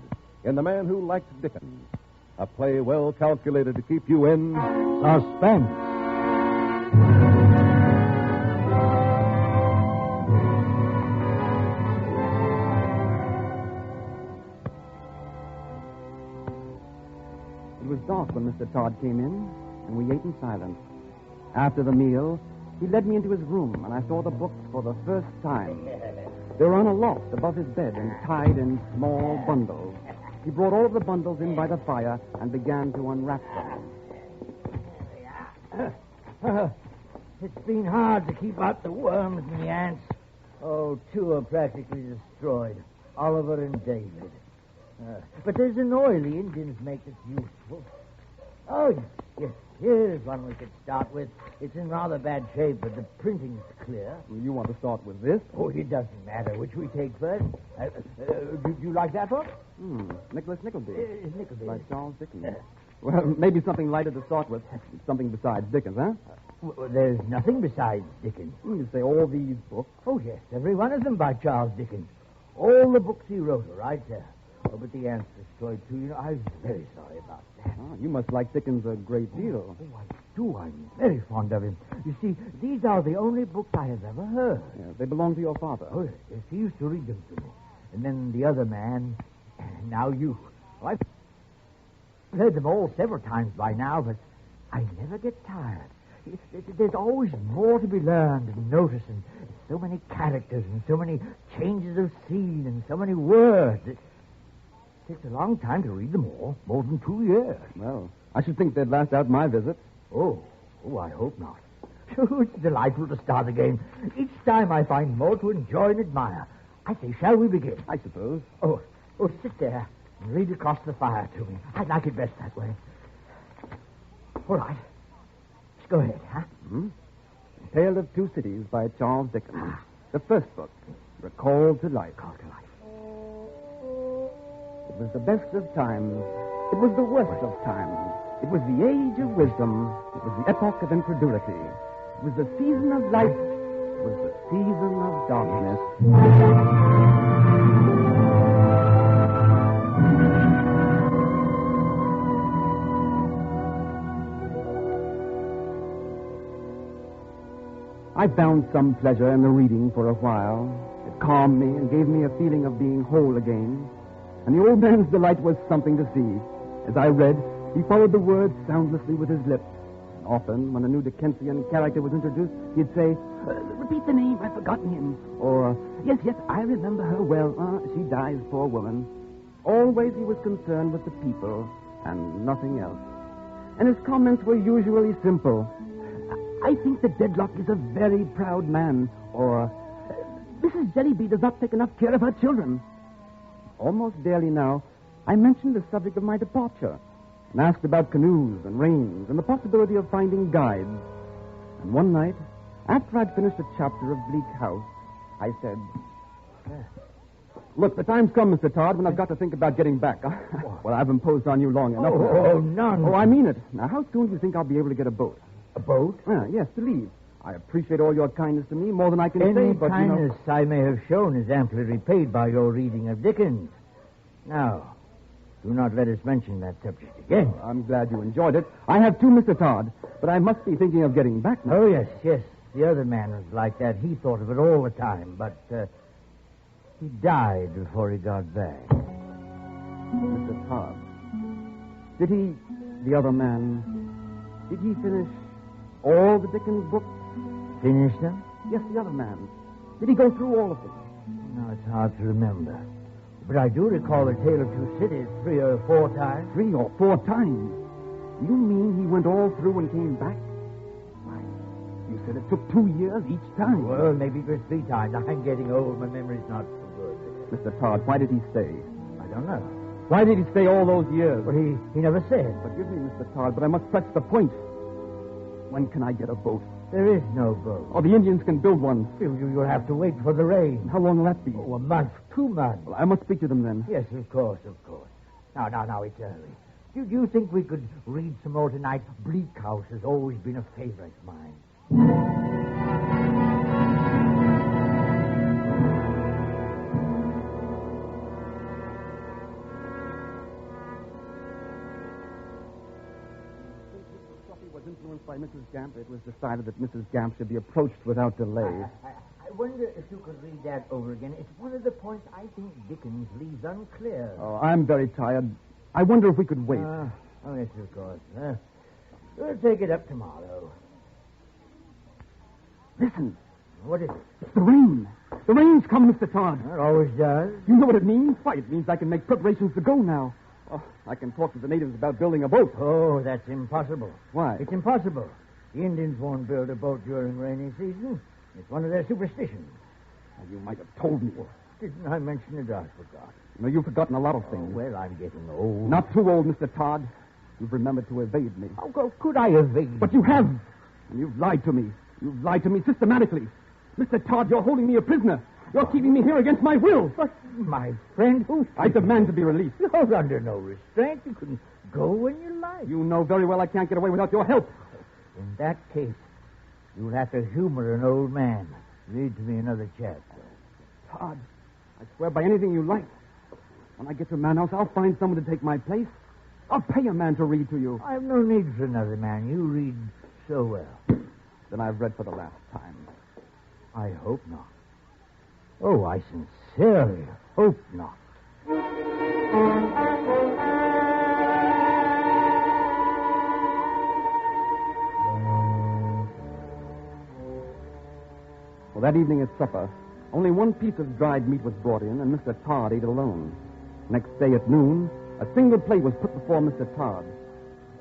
in The Man Who Liked Dickens, a play well calculated to keep you in suspense. It was dark when Mr. Todd came in, and we ate in silence. After the meal, he led me into his room, and I saw the books for the first time. They were on a loft above his bed and tied in small bundles. He brought all of the bundles in by the fire and began to unwrap them. It's been hard to keep out the worms and the ants. Oh, 2 are practically destroyed, Oliver and David. But there's an oil the Indians make that's useful. Oh, yes. Here's one we could start with. It's in rather bad shape, but the printing's clear. You want to start with this? Oh, it doesn't matter which we take first. Do you like that one? Nicholas Nickleby. Nickleby. By Charles Dickens. Well, maybe something lighter to start with. Something besides Dickens, huh? Well, there's nothing besides Dickens. You say all these books? Oh, yes. Every one of them by Charles Dickens. All the books he wrote are right there. Oh, but the aunt's destroyed, too. You know, I'm very sorry about that. Oh, you must like Dickens a great deal. Oh, I do. I'm very fond of him. You see, these are the only books I have ever heard. Yeah, they belong to your father. Oh, yes, he used to read them to me. And then the other man, and now you. Well, I've heard them all several times by now, but I never get tired. There's always more to be learned and noticed, and so many characters, and so many changes of scene, and so many words. It takes a long time to read them all, more than 2 years. Well, I should think they'd last out my visit. Oh, I hope not. It's delightful to start again. Each time I find more to enjoy and admire. I say, shall we begin? I suppose. Oh, sit there and read across the fire to me. I like it best that way. All right. Let's go ahead, huh? Tale of Two Cities by Charles Dickens. The first book, Recalled to Life. It was the best of times. It was the worst of times. It was the age of wisdom. It was the epoch of incredulity. It was the season of light. It was the season of darkness. I found some pleasure in the reading for a while. It calmed me and gave me a feeling of being whole again. And the old man's delight was something to see. As I read, he followed the words soundlessly with his lips. And often, when a new Dickensian character was introduced, he'd say, "Repeat the name, I've forgotten him." Or, yes, I remember her well. She dies, poor woman." Always he was concerned with the people and nothing else. And his comments were usually simple. "I think that Dedlock is a very proud man." Or, "Mrs. Jellyby does not take enough care of her children." Almost daily now, I mentioned the subject of my departure and asked about canoes and reins and the possibility of finding guides. And one night, after I'd finished a chapter of Bleak House, I said, "Look, the time's come, Mr. Todd, when I've got to think about getting back. Well, I've imposed on you long enough. None. Oh, I mean it. Now, how soon do you think I'll be able to get a boat? A boat? Yes, to leave. I appreciate all your kindness to me, more than I can say, but kindness I may have shown is amply repaid by your reading of Dickens. Now, do not let us mention that subject again. I'm glad you enjoyed it. I have too, Mr. Todd, but I must be thinking of getting back now. Oh, yes. The other man was like that. He thought of it all the time, but he died before he got back. Mr. Todd, did he, the other man, did he finish all the Dickens books? Finish them? Yes, the other man. Did he go through all of them? No, it's hard to remember. But I do recall the Tale of Two Cities 3 or 4 times. 3 or 4 times? You mean he went all through and came back? Why, you said it took 2 years each time. Well, maybe it was 3 times. I'm getting old. My memory's not so good. Mr. Todd, why did he stay? I don't know. Why did he stay all those years? Well, he never said. Forgive me, Mr. Todd, but I must press the point. When can I get a boat? There is no boat. Oh, the Indians can build one. You'll have to wait for the rain. How long will that be? Oh, a month, 2 months. Well, I must speak to them then. Yes, of course. Now, it's early. Do you think we could read some more tonight? Bleak House has always been a favorite of mine. Influenced by Mrs. Gamp, it was decided that Mrs. Gamp should be approached without delay. I wonder if you could read that over again. It's one of the points I think Dickens leaves unclear. Oh, I'm very tired. I wonder if we could wait. Oh, yes, of course. We'll take it up tomorrow. Listen. What is it? It's the rain. The rain's come, Mr. Todd. It always does. You know what it means? Why, it means I can make preparations to go now. Oh, I can talk to the natives about building a boat. Oh, that's impossible. Why? It's impossible. The Indians won't build a boat during rainy season. It's one of their superstitions. Well, you might have told me. Didn't I mention it? I forgot. No, you've forgotten a lot of things. Well, I'm getting old. Not too old, Mr. Todd. You've remembered to evade me. How could I evade? But you have. And you've lied to me. You've lied to me systematically. Mr. Todd, you're holding me a prisoner. You're keeping me here against my will. But, my friend, I demand to be released. You're under no restraint. You can go when you like. You know very well I can't get away without your help. In that case, you'll have to humor an old man. Read to me another chapter. Todd, I swear by anything you like. When I get to Manhouse, I'll find someone to take my place. I'll pay a man to read to you. I've no need for another man. You read so well. Then I've read for the last time. I hope not. Oh, I sincerely hope not. Well, that evening at supper, only one piece of dried meat was brought in, and Mr. Todd ate alone. Next day at noon, a single plate was put before Mr. Todd,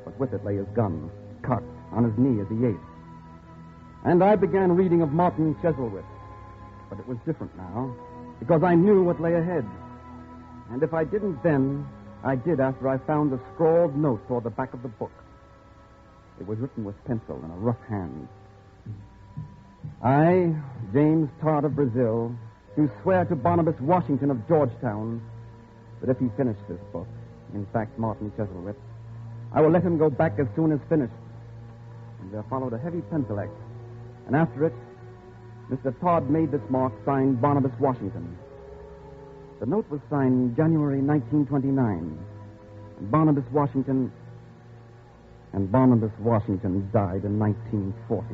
but with it lay his gun, cocked on his knee as he ate. And I began reading of Martin Chuzzlewit. But it was different now, because I knew what lay ahead. And if I didn't then, I did after I found the scrawled note toward the back of the book. It was written with pencil in a rough hand. I, James Todd of Brazil, do swear to Barnabas Washington of Georgetown that if he finished this book, in fact, Martin Chuzzlewit, I will let him go back as soon as finished. And there followed a heavy pencil X. And after it, Mr. Todd made this mark signed Barnabas Washington. The note was signed January 1929. And Barnabas Washington died in 1940.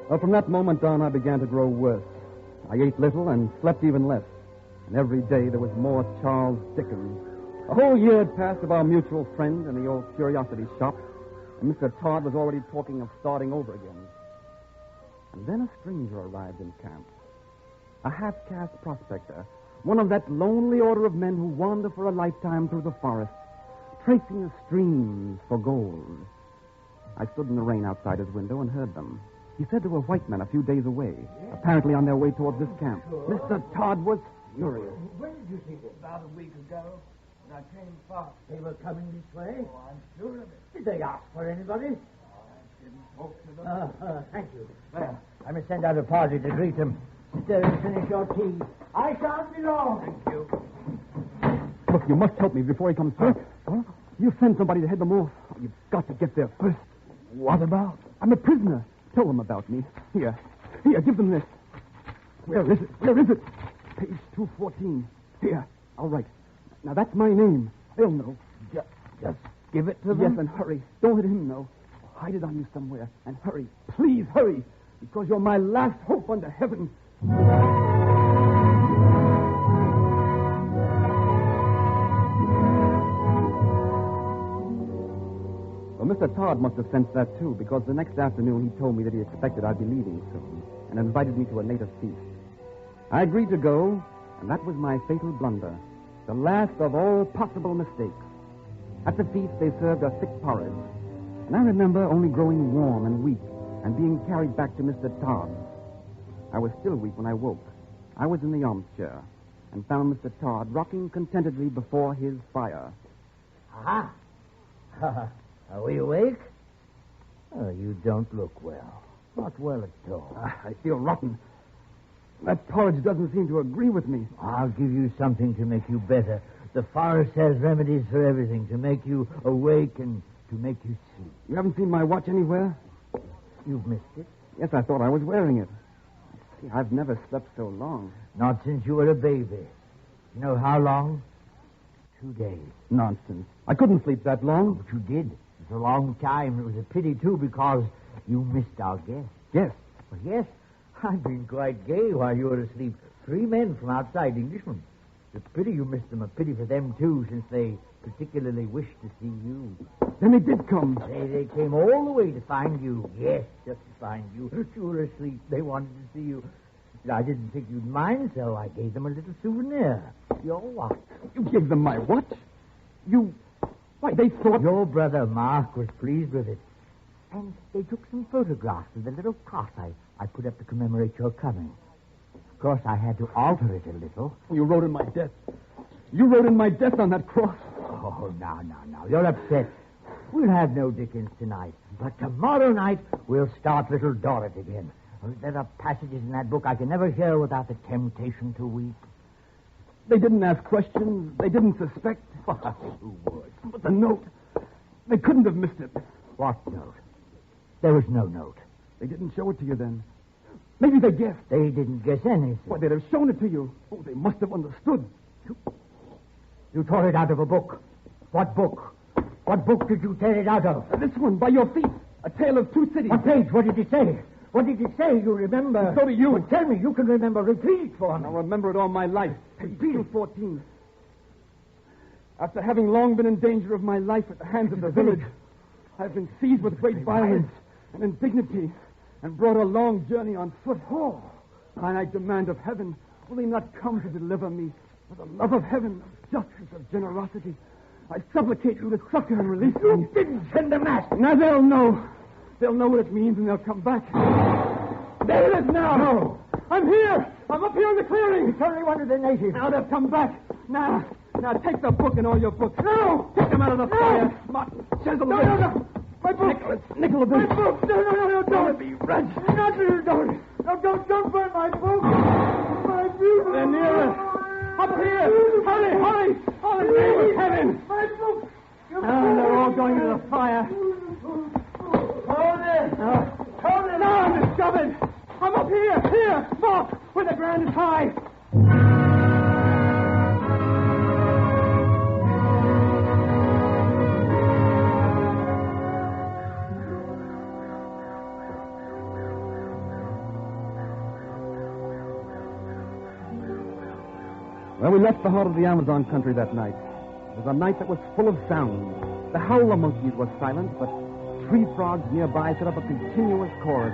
Well, from that moment on, I began to grow worse. I ate little and slept even less. And every day there was more Charles Dickens. A whole year had passed of our mutual friend in the old curiosity shop, and Mr. Todd was already talking of starting over again. And then a stranger arrived in camp. A half-caste prospector, one of that lonely order of men who wander for a lifetime through the forest, tracing the streams for gold. I stood in the rain outside his window and heard them. He said there were white men a few days away, apparently on their way towards this camp. Mr. Todd was furious. When did you see this? About a week ago. When I came past, they were coming this way. Oh, I'm sure of it. Did they ask for anybody? I didn't talk to them. Thank you. Well, I must send out a party to greet them. Sit there and finish your tea. I shan't be long. Thank you. Look, you must help me before he comes back. Huh? You send somebody to head them off. You've got to get there first. What about? I'm a prisoner. Tell them about me. Here, give them this. Where is it? Page 214. Here, I'll write. Now, that's my name. They'll know. Just give it to them? Yes, and hurry. Don't let him know. Hide it on you somewhere, and hurry. Please, hurry, because you're my last hope under heaven. Well, Mr. Todd must have sensed that, too, because the next afternoon he told me that he expected I'd be leaving soon and invited me to a native feast. I agreed to go, and that was my fatal blunder, the last of all possible mistakes. At the feast, they served a thick porridge, and I remember only growing warm and weak and being carried back to Mr. Todd. I was still weak when I woke. I was in the armchair and found Mr. Todd rocking contentedly before his fire. Aha! Are we awake? Oh, you don't look well. Not well at all. I feel rotten. That porridge doesn't seem to agree with me. I'll give you something to make you better. The forest has remedies for everything, to make you awake and to make you sleep. You haven't seen my watch anywhere? You've missed it? Yes, I thought I was wearing it. See, I've never slept so long. Not since you were a baby. You know how long? 2 days. Nonsense. I couldn't sleep that long. But you did. It's a long time. It was a pity, too, because you missed our guest. Yes. Well, yes. I've been quite gay while you were asleep. 3 men from outside, Englishmen. It's a pity you missed them. A pity for them, too, since they particularly wished to see you. Then they did come. They came all the way to find you. Yes, just to find you. You were asleep. They wanted to see you. I didn't think you'd mind, so I gave them a little souvenir. Your watch. You gave them my watch? Why, they thought... Your brother Mark was pleased with it. And they took some photographs of the little cross I put up to commemorate your coming. Of course, I had to alter it a little. You wrote in my death. You wrote in my death on that cross. Oh, now. You're upset. We'll have no Dickens tonight. But tomorrow night, we'll start Little Dorrit again. There are passages in that book I can never hear without the temptation to weep. They didn't ask questions. They didn't suspect. Who would? But the note. They couldn't have missed it. What note? There was no note. They didn't show it to you then. Maybe they guessed. They didn't guess anything. Why, they'd have shown it to you. Oh, they must have understood. You tore it out of a book. What book? What book did you tear it out of? This one, by your feet. A Tale of Two Cities. What page? What did it say? What did it say? You remember? So do you. Well, tell me. You can remember. Repeat it for me. I'll remember it all my life. Page 214. After having long been in danger of my life at the hands of the village, I've been seized with great violence and indignity and brought a long journey on foot. Oh, and I demand of heaven, will he not come to deliver me for the love of heaven, of justice, of generosity? I supplicate you to succor and release me. You didn't send them that. Now they'll know. They'll know what it means and they'll come back. There it is now. No. I'm here. I'm up here in the clearing. It's only one of the natives. Now they've come back. Now take the book and all your books. No! Take them out of the fire. Chisel No. My book. Nickel of this. My book. No, don't. Be wretched. Don't. Don't burn my book. My beautiful. They're near us. Up here. Hurry. Oh, in the name of heaven. My book. Now they're all going to the fire. Hold it. No, I'm discovered. I'm up here. Mark, where the ground is high. Well, we left the heart of the Amazon country that night. It was a night that was full of sound. The howler monkeys were silent, but tree frogs nearby set up a continuous chorus.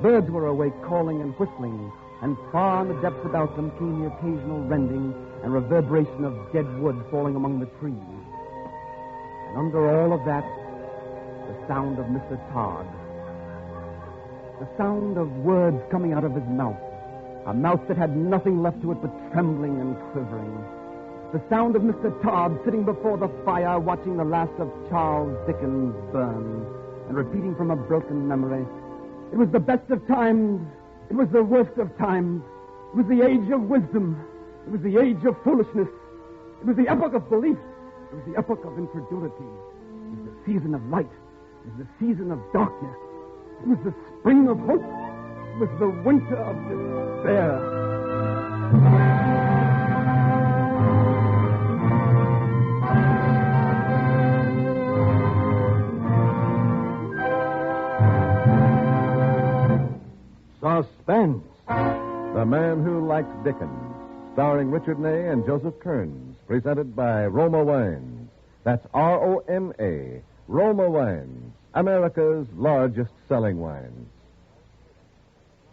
Birds were awake, calling and whistling, and far in the depths about them came the occasional rending and reverberation of dead wood falling among the trees. And under all of that, the sound of Mr. Todd. The sound of words coming out of his mouth. A mouth that had nothing left to it but trembling and quivering. The sound of Mr. Todd sitting before the fire watching the last of Charles Dickens burn and repeating from a broken memory, "It was the best of times. It was the worst of times. It was the age of wisdom. It was the age of foolishness. It was the epoch of belief. It was the epoch of incredulity. It was the season of light. It was the season of darkness. It was the spring of hope. It was the winter of despair." Suspense. The Man Who Liked Dickens, starring Richard Ney and Joseph Kearns, presented by Roma Wines. That's R-O-M-A, Roma Wines, America's largest selling wines.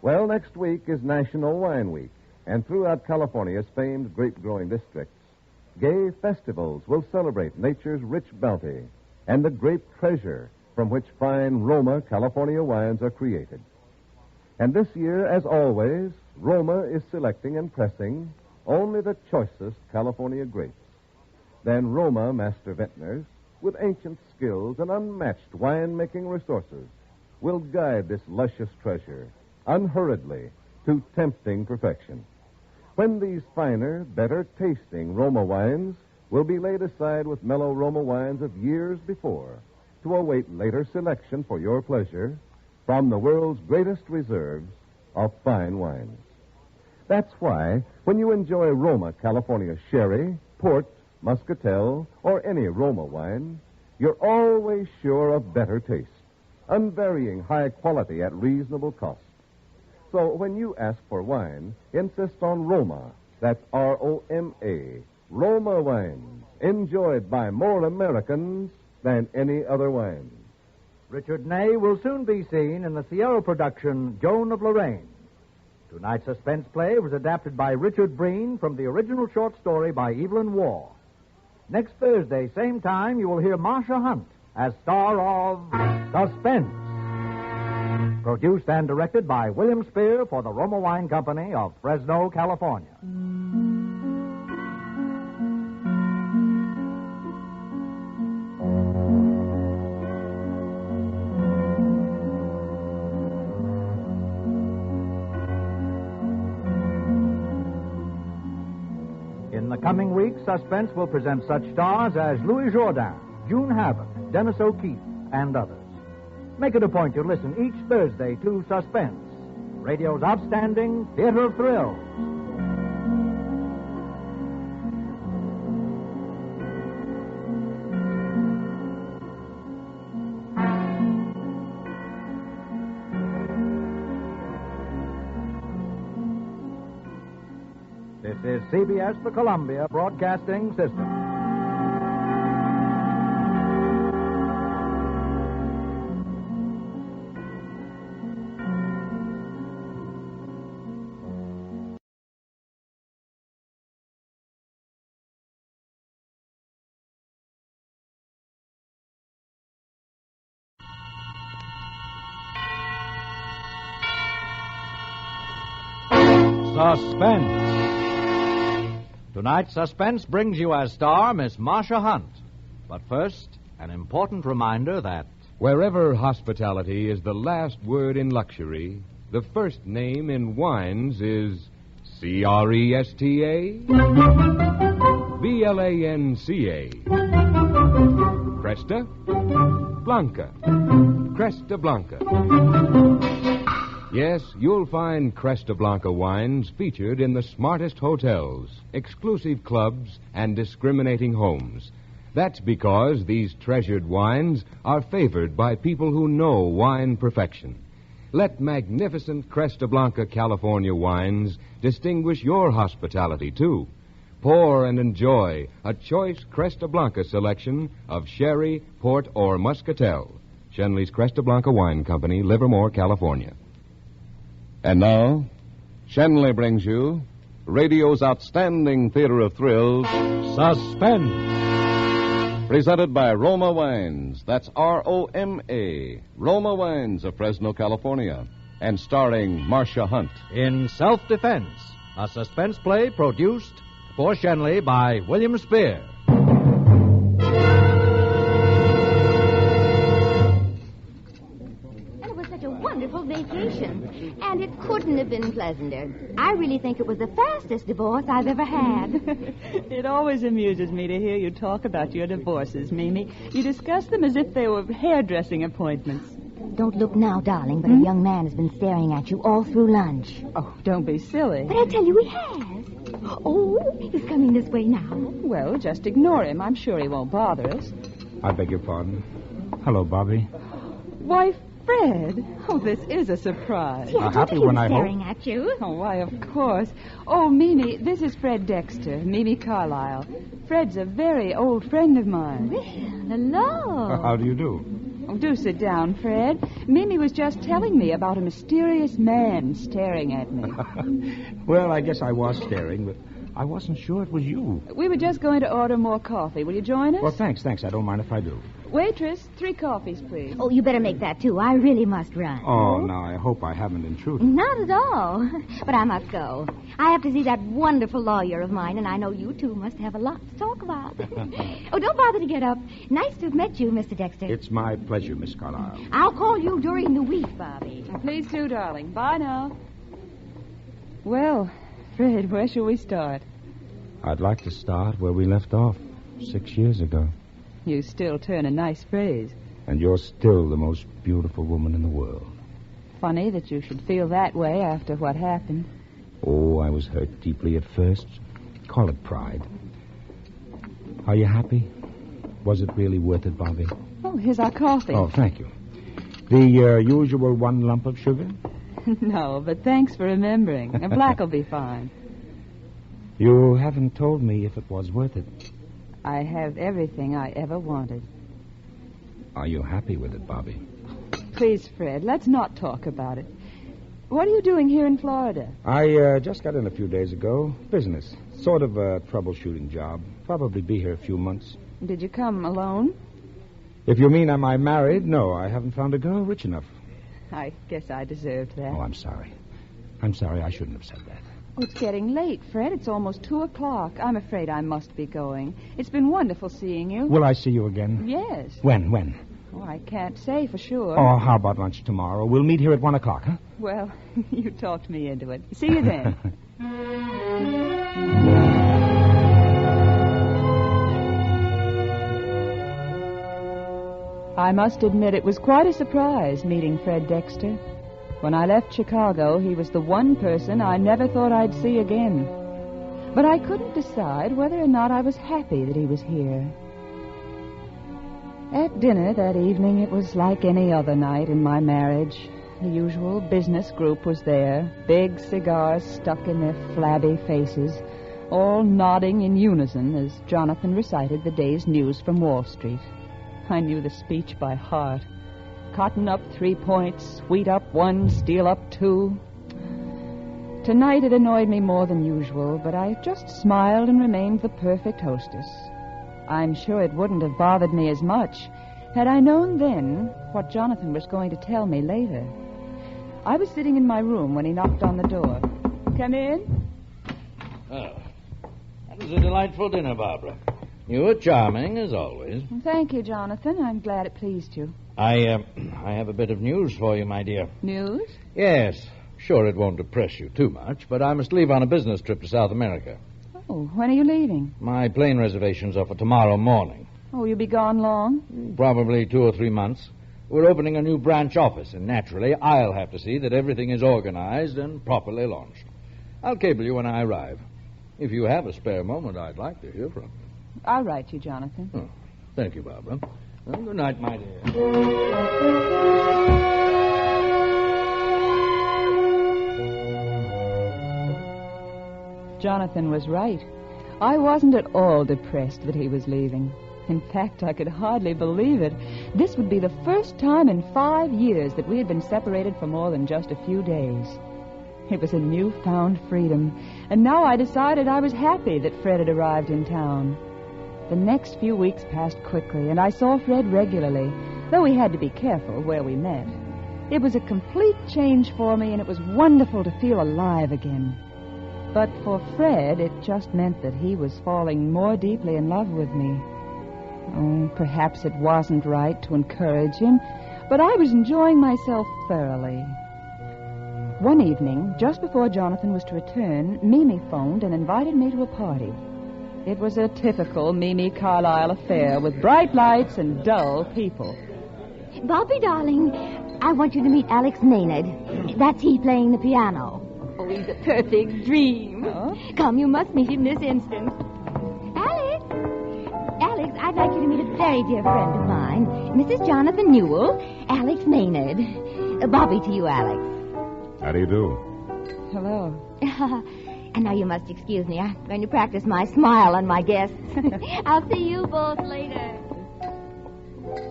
Well, next week is National Wine Week, and throughout California's famed grape-growing districts, gay festivals will celebrate nature's rich bounty and the grape treasure from which fine Roma California wines are created. And this year, as always, Roma is selecting and pressing only the choicest California grapes. Then Roma master vintners, with ancient skills and unmatched wine-making resources, will guide this luscious treasure unhurriedly to tempting perfection. When these finer, better-tasting Roma wines will be laid aside with mellow Roma wines of years before to await later selection for your pleasure from the world's greatest reserves of fine wines. That's why, when you enjoy Roma California sherry, port, muscatel, or any Roma wine, you're always sure of better taste, unvarying high quality at reasonable cost. So when you ask for wine, insist on Roma. That's R-O-M-A. Roma wines, enjoyed by more Americans than any other wine. Richard Ney will soon be seen in the Sierra production Joan of Lorraine. Tonight's suspense play was adapted by Richard Breen from the original short story by Evelyn Waugh. Next Thursday, same time, you will hear Marcia Hunt as star of Suspense. Produced and directed by William Spear for the Roma Wine Company of Fresno, California. In the coming weeks, Suspense will present such stars as Louis Jourdain, June Havoc, Dennis O'Keefe, and others. Make it a point to listen each Thursday to Suspense, radio's outstanding theater of thrills. This is CBS, the Columbia Broadcasting System. Suspense. Tonight's Suspense brings you as star Miss Marcia Hunt. But first, an important reminder that wherever hospitality is the last word in luxury, the first name in wines is Cresta Blanca. Cresta Blanca. Cresta Blanca. Yes, you'll find Cresta Blanca wines featured in the smartest hotels, exclusive clubs, and discriminating homes. That's because these treasured wines are favored by people who know wine perfection. Let magnificent Cresta Blanca California wines distinguish your hospitality, too. Pour and enjoy a choice Cresta Blanca selection of sherry, port, or muscatel. Shenley's Cresta Blanca Wine Company, Livermore, California. And now, Shenley brings you radio's outstanding theater of thrills, Suspense. Presented by Roma Wines. That's R-O-M-A. Roma Wines of Fresno, California. And starring Marcia Hunt. In Self-Defense, a suspense play produced for Shenley by William Spear. Wonderful vacation, and it couldn't have been pleasanter. I really think it was the fastest divorce I've ever had. It always amuses me to hear you talk about your divorces, Mimi. You discuss them as if they were hairdressing appointments. Don't look now, darling, but a young man has been staring at you all through lunch. Oh, don't be silly. But I tell you, he has. Oh, he's coming this way now. Well, just ignore him. I'm sure he won't bother us. I beg your pardon. Hello, Bobby. Why, Fred. Oh, this is a surprise. Yeah, happy one, I hope. Staring at you. Oh, why, of course. Oh, Mimi, this is Fred Dexter, Mimi Carlyle. Fred's a very old friend of mine. Well, hello. How do you do? Oh, do sit down, Fred. Mimi was just telling me about a mysterious man staring at me. Well, I guess I was staring, but I wasn't sure it was you. We were just going to order more coffee. Will you join us? Well, thanks. I don't mind if I do. Waitress, 3 coffees, please. Oh, you better make that, too. I really must run. Oh, now, I hope I haven't intruded. Not at all. But I must go. I have to see that wonderful lawyer of mine, and I know you two must have a lot to talk about. Oh, don't bother to get up. Nice to have met you, Mr. Dexter. It's my pleasure, Miss Carlyle. I'll call you during the week, Bobby. Please do, darling. Bye now. Well, Fred, where shall we start? I'd like to start where we left off 6 years ago. You still turn a nice phrase. And you're still the most beautiful woman in the world. Funny that you should feel that way after what happened. Oh, I was hurt deeply at first. Call it pride. Are you happy? Was it really worth it, Bobby? Oh, here's our coffee. Oh, thank you. The usual 1 lump of sugar? No, but thanks for remembering. A black will be fine. You haven't told me if it was worth it. I have everything I ever wanted. Are you happy with it, Bobby? Please, Fred, let's not talk about it. What are you doing here in Florida? I just got in a few days ago. Business. Sort of a troubleshooting job. Probably be here a few months. Did you come alone? If you mean am I married, no, I haven't found a girl rich enough. I guess I deserved that. Oh, I'm sorry. I'm sorry, I shouldn't have said that. Oh, it's getting late, Fred. It's almost 2:00. I'm afraid I must be going. It's been wonderful seeing you. Will I see you again? Yes. When? Oh, I can't say for sure. Oh, how about lunch tomorrow? We'll meet here at 1 o'clock, huh? Well, you talked me into it. See you then. I must admit it was quite a surprise meeting Fred Dexter. When I left Chicago, he was the one person I never thought I'd see again. But I couldn't decide whether or not I was happy that he was here. At dinner that evening, it was like any other night in my marriage. The usual business group was there, big cigars stuck in their flabby faces, all nodding in unison as Jonathan recited the day's news from Wall Street. I knew the speech by heart. Cotton up 3 points, wheat up 1, steel up 2. Tonight it annoyed me more than usual, but I just smiled and remained the perfect hostess. I'm sure it wouldn't have bothered me as much had I known then what Jonathan was going to tell me later. I was sitting in my room when he knocked on the door. Come in. Oh, that was a delightful dinner, Barbara. You were charming, as always. Thank you, Jonathan. I'm glad it pleased you. I have a bit of news for you, my dear. News? Yes. Sure, it won't depress you too much, but I must leave on a business trip to South America. Oh, when are you leaving? My plane reservations are for tomorrow morning. Oh, you'll be gone long? Probably 2 or 3 months. We're opening a new branch office, and naturally, I'll have to see that everything is organized and properly launched. I'll cable you when I arrive. If you have a spare moment, I'd like to hear from you. I'll write you, Jonathan. Oh, thank you, Barbara. Well, good night, my dear. Jonathan was right. I wasn't at all depressed that he was leaving. In fact, I could hardly believe it. This would be the first time in 5 years that we had been separated for more than just a few days. It was a newfound freedom, and now I decided I was happy that Fred had arrived in town. The next few weeks passed quickly, and I saw Fred regularly, though we had to be careful where we met. It was a complete change for me, and it was wonderful to feel alive again. But for Fred, it just meant that he was falling more deeply in love with me. Oh, perhaps it wasn't right to encourage him, but I was enjoying myself thoroughly. One evening, just before Jonathan was to return, Mimi phoned and invited me to a party. It was a typical Mimi Carlyle affair with bright lights and dull people. Bobby, darling, I want you to meet Alex Maynard. That's he playing the piano. Oh, he's a perfect dream. Oh? Come, you must meet him this instant. Alex! Alex, I'd like you to meet a very dear friend of mine, Mrs. Jonathan Newell, Alex Maynard. Bobby to you, Alex. How do you do? Hello. And now you must excuse me. I'm going to practice my smile on my guests. I'll see you both later.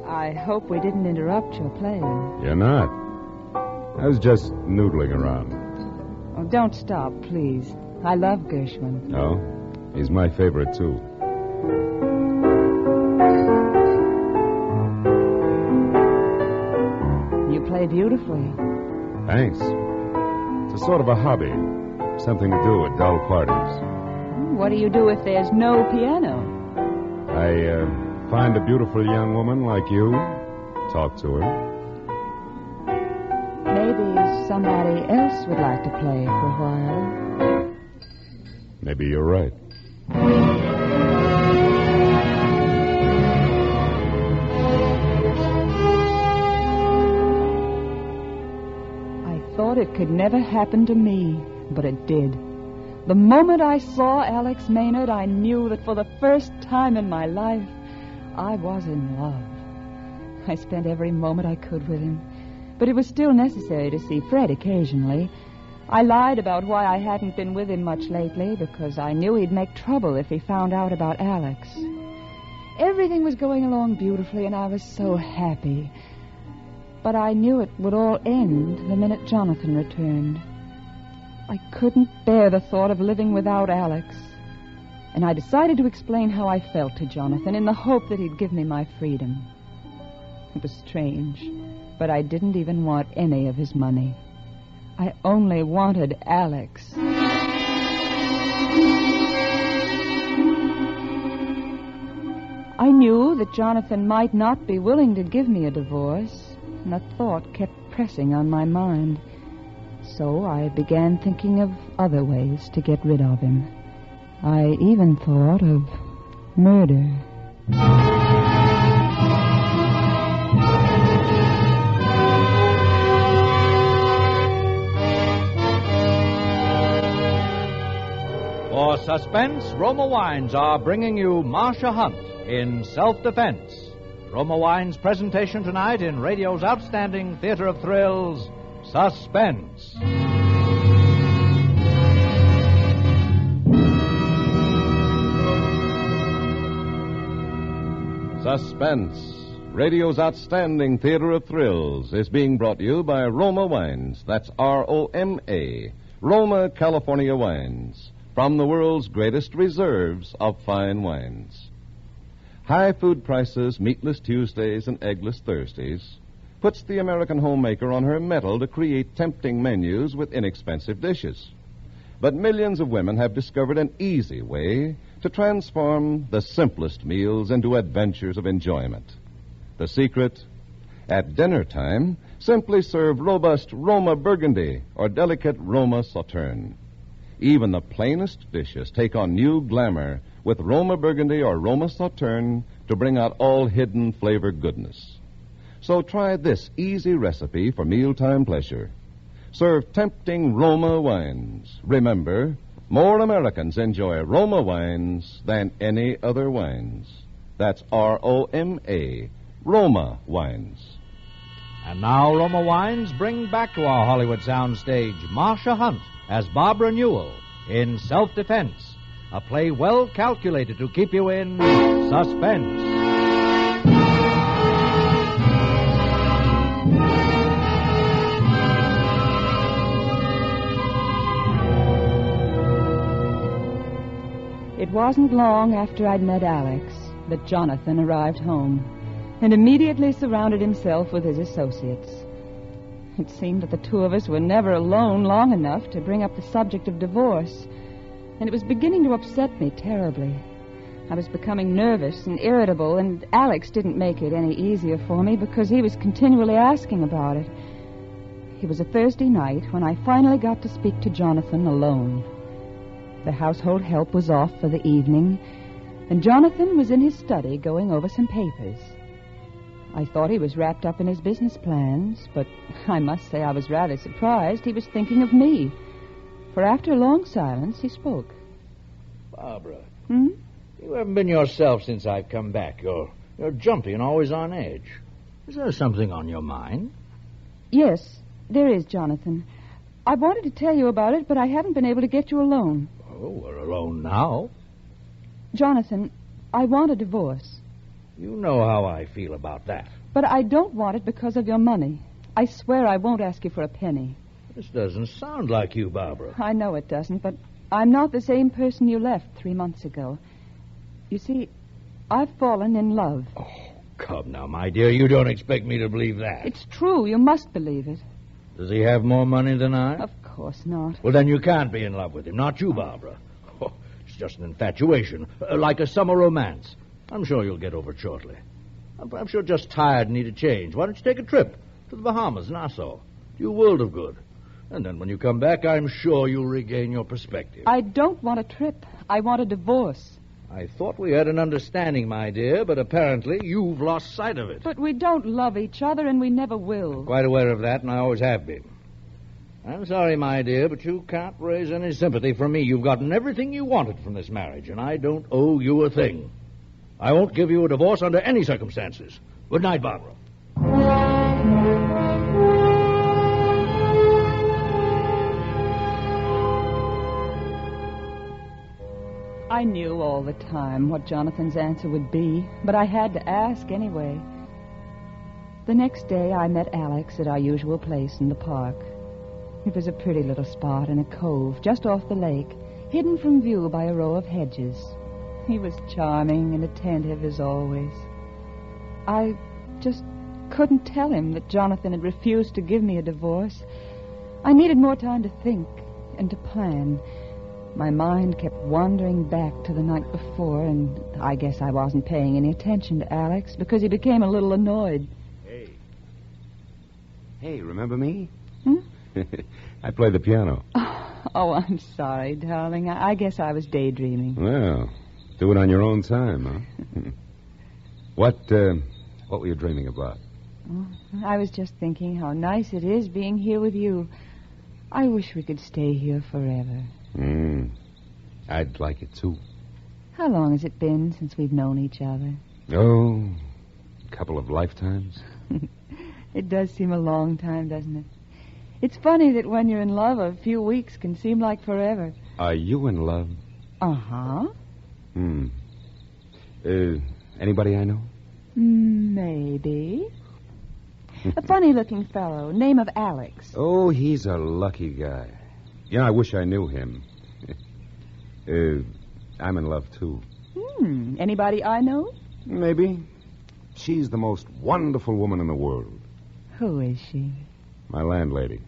I hope we didn't interrupt your playing. You're not. I was just noodling around. Oh, don't stop, please. I love Gershwin. No? He's my favorite, too. You play beautifully. Thanks. It's a sort of a hobby. Something to do at dull parties. What do you do if there's no piano? I find a beautiful young woman like you, talk to her. Maybe somebody else would like to play for a while. Maybe you're right. I thought it could never happen to me, but it did. The moment I saw Alex Maynard, I knew that for the first time in my life, I was in love. I spent every moment I could with him, but it was still necessary to see Fred occasionally. I lied about why I hadn't been with him much lately, because I knew he'd make trouble if he found out about Alex. Everything was going along beautifully, and I was so happy. But I knew it would all end the minute Jonathan returned. I couldn't bear the thought of living without Alex. And I decided to explain how I felt to Jonathan in the hope that he'd give me my freedom. It was strange, but I didn't even want any of his money. I only wanted Alex. I knew that Jonathan might not be willing to give me a divorce, and the thought kept pressing on my mind. So I began thinking of other ways to get rid of him. I even thought of murder. For Suspense, Roma Wines are bringing you Marcia Hunt in Self-Defense. Roma Wines' presentation tonight in radio's outstanding theater of thrills, Suspense. Suspense, radio's outstanding theater of thrills, is being brought to you by Roma Wines. That's R-O-M-A, Roma, California Wines, from the world's greatest reserves of fine wines. High food prices, meatless Tuesdays, and eggless Thursdays puts the American homemaker on her mettle to create tempting menus with inexpensive dishes. But millions of women have discovered an easy way to transform the simplest meals into adventures of enjoyment. The secret? At dinner time, simply serve robust Roma Burgundy or delicate Roma Sauterne. Even the plainest dishes take on new glamour with Roma Burgundy or Roma Sauterne to bring out all hidden flavor goodness. So try this easy recipe for mealtime pleasure. Serve tempting Roma wines. Remember, more Americans enjoy Roma wines than any other wines. That's R-O-M-A, Roma Wines. And now Roma Wines bring back to our Hollywood soundstage Marcia Hunt as Barbara Newell in Self-Defense, a play well calculated to keep you in suspense. It wasn't long after I'd met Alex that Jonathan arrived home and immediately surrounded himself with his associates. It seemed that the two of us were never alone long enough to bring up the subject of divorce, and it was beginning to upset me terribly. I was becoming nervous and irritable, and Alex didn't make it any easier for me because he was continually asking about it. It was a Thursday night when I finally got to speak to Jonathan alone. The household help was off for the evening, and Jonathan was in his study going over some papers. I thought he was wrapped up in his business plans, but I must say I was rather surprised he was thinking of me. For after a long silence, he spoke. Barbara. You haven't been yourself since I've come back. You're jumpy and always on edge. Is there something on your mind? Yes, there is, Jonathan. I wanted to tell you about it, but I haven't been able to get you alone. Oh, we're alone now. Jonathan, I want a divorce. You know how I feel about that. But I don't want it because of your money. I swear I won't ask you for a penny. This doesn't sound like you, Barbara. I know it doesn't, but I'm not the same person you left 3 months ago. You see, I've fallen in love. Oh, come now, my dear. You don't expect me to believe that. It's true. You must believe it. Does he have more money than I? Of course not. Well, then you can't be in love with him. Not you, Barbara. Oh, it's just an infatuation, like a summer romance. I'm sure you'll get over it shortly. Perhaps you're just tired and need a change. Why don't you take a trip to the Bahamas, Nassau? Do you a world of good. And then when you come back, I'm sure you'll regain your perspective. I don't want a trip. I want a divorce. I thought we had an understanding, my dear, but apparently you've lost sight of it. But we don't love each other, and we never will. I'm quite aware of that, and I always have been. I'm sorry, my dear, but you can't raise any sympathy from me. You've gotten everything you wanted from this marriage, and I don't owe you a thing. I won't give you a divorce under any circumstances. Good night, Barbara. I knew all the time what Jonathan's answer would be, but I had to ask anyway. The next day, I met Alex at our usual place in the park. It was a pretty little spot in a cove just off the lake, hidden from view by a row of hedges. He was charming and attentive as always. I just couldn't tell him that Jonathan had refused to give me a divorce. I needed more time to think and to plan. My mind kept wandering back to the night before, and I guess I wasn't paying any attention to Alex because he became a little annoyed. Hey, remember me? Hmm? I play the piano. Oh, I'm sorry, darling. I guess I was daydreaming. Well, do it on your own time, huh? What were you dreaming about? Oh, I was just thinking how nice it is being here with you. I wish we could stay here forever. I'd like it, too. How long has it been since we've known each other? Oh, a couple of lifetimes. It does seem a long time, doesn't it? It's funny that when you're in love, a few weeks can seem like forever. Are you in love? Uh-huh. Anybody I know? Maybe. A funny-looking fellow, name of Alex. Oh, he's a lucky guy. Yeah, I wish I knew him. I'm in love, too. Anybody I know? Maybe. She's the most wonderful woman in the world. Who is she? My landlady.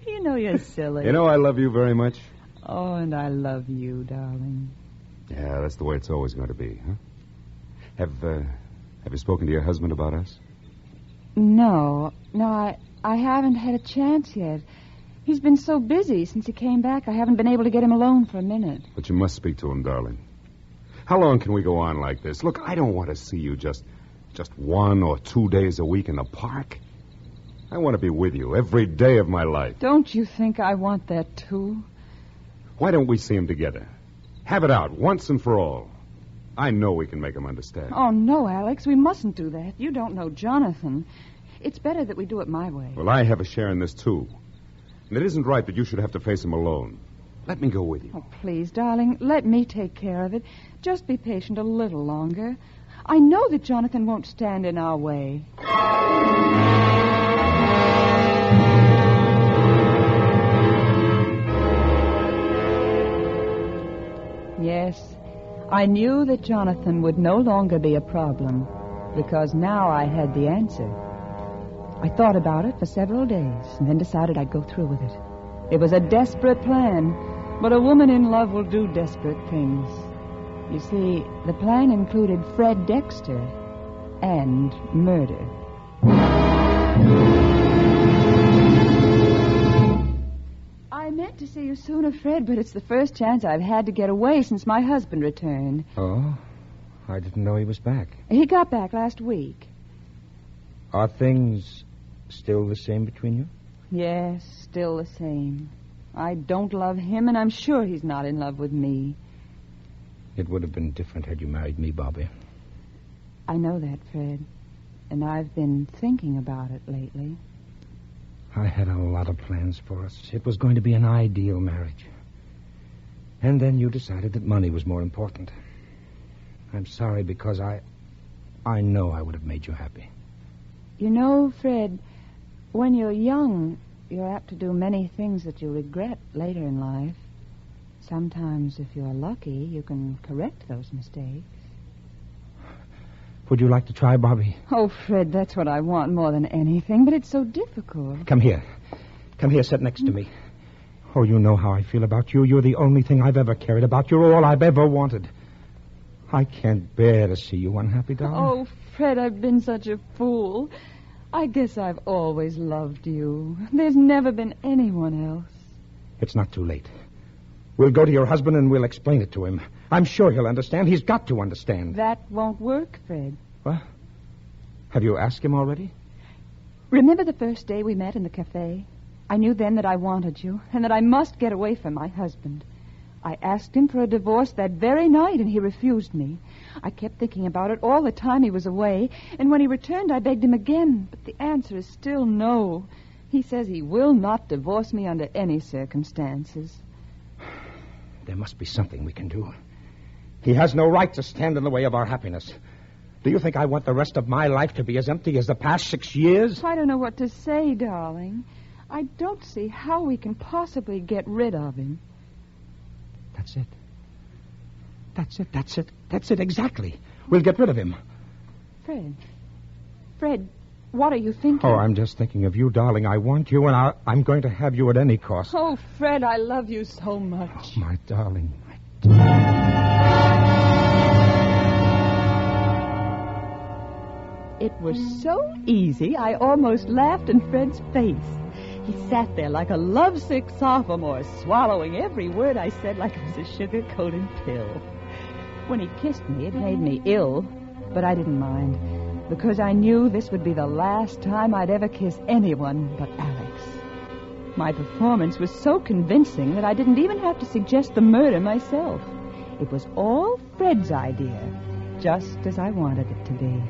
You know you're silly. You know I love you very much. Oh, and I love you, darling. Yeah, that's the way it's always going to be, huh? Have you spoken to your husband about us? No, I haven't had a chance yet. He's been so busy since he came back, I haven't been able to get him alone for a minute. But you must speak to him, darling. How long can we go on like this? Look, I don't want to see you just 1 or 2 days a week in the park. I want to be with you every day of my life. Don't you think I want that, too? Why don't we see him together? Have it out once and for all. I know we can make him understand. Oh, no, Alex, we mustn't do that. You don't know Jonathan. It's better that we do it my way. Well, I have a share in this, too. And it isn't right that you should have to face him alone. Let me go with you. Oh, please, darling, let me take care of it. Just be patient a little longer. I know that Jonathan won't stand in our way. Yes, I knew that Jonathan would no longer be a problem, because now I had the answer. I thought about it for several days and then decided I'd go through with it. It was a desperate plan, but a woman in love will do desperate things. You see, the plan included Fred Dexter and murder. I meant to see you sooner, Fred, but it's the first chance I've had to get away since my husband returned. Oh? I didn't know he was back. He got back last week. Are things still the same between you? Yes, still the same. I don't love him, and I'm sure he's not in love with me. It would have been different had you married me, Bobby. I know that, Fred, and I've been thinking about it lately. I had a lot of plans for us. It was going to be an ideal marriage. And then you decided that money was more important. I'm sorry because I know I would have made you happy. You know, Fred, when you're young, you're apt to do many things that you regret later in life. Sometimes, if you're lucky, you can correct those mistakes. Would you like to try, Bobby? Oh, Fred, that's what I want more than anything, but it's so difficult. Come here. Come here, sit next to me. Oh, you know how I feel about you. You're the only thing I've ever cared about. You're all I've ever wanted. I can't bear to see you unhappy, darling. Oh, Fred, I've been such a fool. I guess I've always loved you. There's never been anyone else. It's not too late. We'll go to your husband and we'll explain it to him. I'm sure he'll understand. He's got to understand. That won't work, Fred. What? Have you asked him already? Remember the first day we met in the cafe? I knew then that I wanted you and that I must get away from my husband. I asked him for a divorce that very night, and he refused me. I kept thinking about it all the time he was away, and when he returned, I begged him again, but the answer is still no. He says he will not divorce me under any circumstances. There must be something we can do. He has no right to stand in the way of our happiness. Do you think I want the rest of my life to be as empty as the past 6 years? I don't know what to say, darling. I don't see how we can possibly get rid of him. That's it. That's it, exactly. We'll get rid of him. Fred, what are you thinking? Oh, I'm just thinking of you, darling. I want you, and I'm going to have you at any cost. Oh, Fred, I love you so much. Oh, my darling. It was so easy, I almost laughed in Fred's face. He sat there like a lovesick sophomore, swallowing every word I said like it was a sugar-coated pill. When he kissed me, it made me ill, but I didn't mind, because I knew this would be the last time I'd ever kiss anyone but Alex. My performance was so convincing that I didn't even have to suggest the murder myself. It was all Fred's idea, just as I wanted it to be.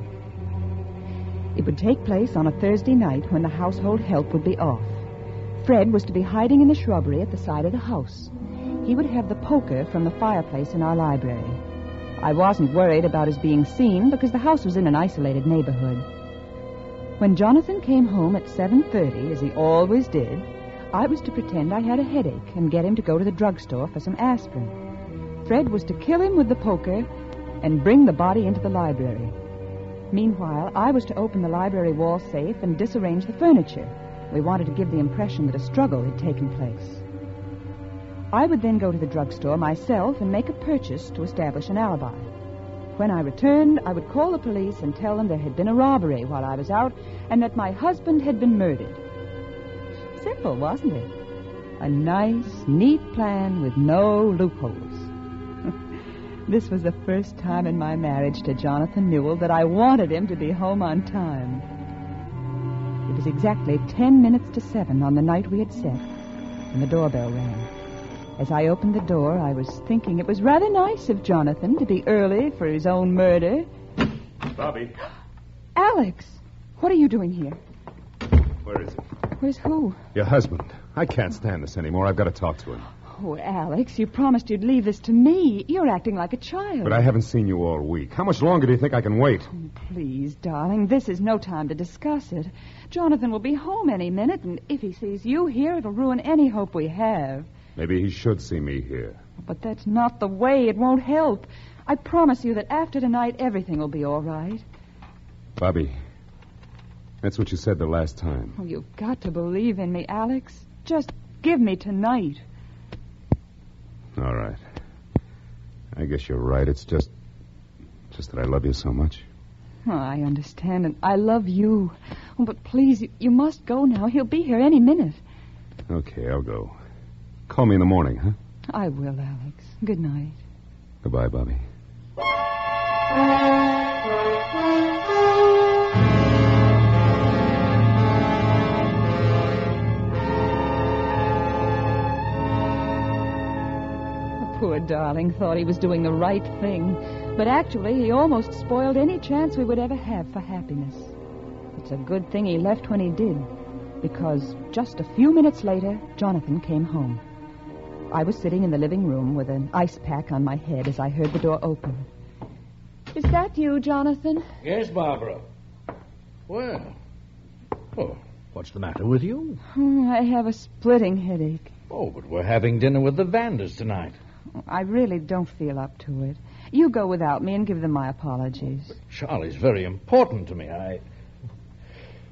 It would take place on a Thursday night when the household help would be off. Fred was to be hiding in the shrubbery at the side of the house. He would have the poker from the fireplace in our library. I wasn't worried about his being seen because the house was in an isolated neighborhood. When Jonathan came home at 7:30, as he always did, I was to pretend I had a headache and get him to go to the drugstore for some aspirin. Fred was to kill him with the poker and bring the body into the library. Meanwhile, I was to open the library wall safe and disarrange the furniture. We wanted to give the impression that a struggle had taken place. I would then go to the drugstore myself and make a purchase to establish an alibi. When I returned, I would call the police and tell them there had been a robbery while I was out and that my husband had been murdered. Simple, wasn't it? A nice, neat plan with no loopholes. This was the first time in my marriage to Jonathan Newell that I wanted him to be home on time. It was exactly 10 minutes to 7 on the night we had set when the doorbell rang. As I opened the door, I was thinking it was rather nice of Jonathan to be early for his own murder. Bobby. Alex, what are you doing here? Where is he? Where's who? Your husband. I can't stand this anymore. I've got to talk to him. Oh, Alex, you promised you'd leave this to me. You're acting like a child. But I haven't seen you all week. How much longer do you think I can wait? Oh, please, darling, this is no time to discuss it. Jonathan will be home any minute, and if he sees you here, it'll ruin any hope we have. Maybe he should see me here. But that's not the way. It won't help. I promise you that after tonight, everything will be all right. Bobby, that's what you said the last time. Oh, you've got to believe in me, Alex. Just give me tonight. All right. I guess you're right. It's just that I love you so much. Oh, I understand, and I love you. Oh, but please, you must go now. He'll be here any minute. Okay, I'll go. Call me in the morning, huh? I will, Alex. Good night. Goodbye, Bobby. Poor darling thought he was doing the right thing, but actually he almost spoiled any chance we would ever have for happiness. It's a good thing he left when he did, because just a few minutes later, Jonathan came home. I was sitting in the living room with an ice pack on my head as I heard the door open. Is that you, Jonathan? Yes, Barbara. Well, what's the matter with you? Oh, I have a splitting headache. Oh, but we're having dinner with the Vanders tonight. I really don't feel up to it. You go without me and give them my apologies. But Charlie's very important to me.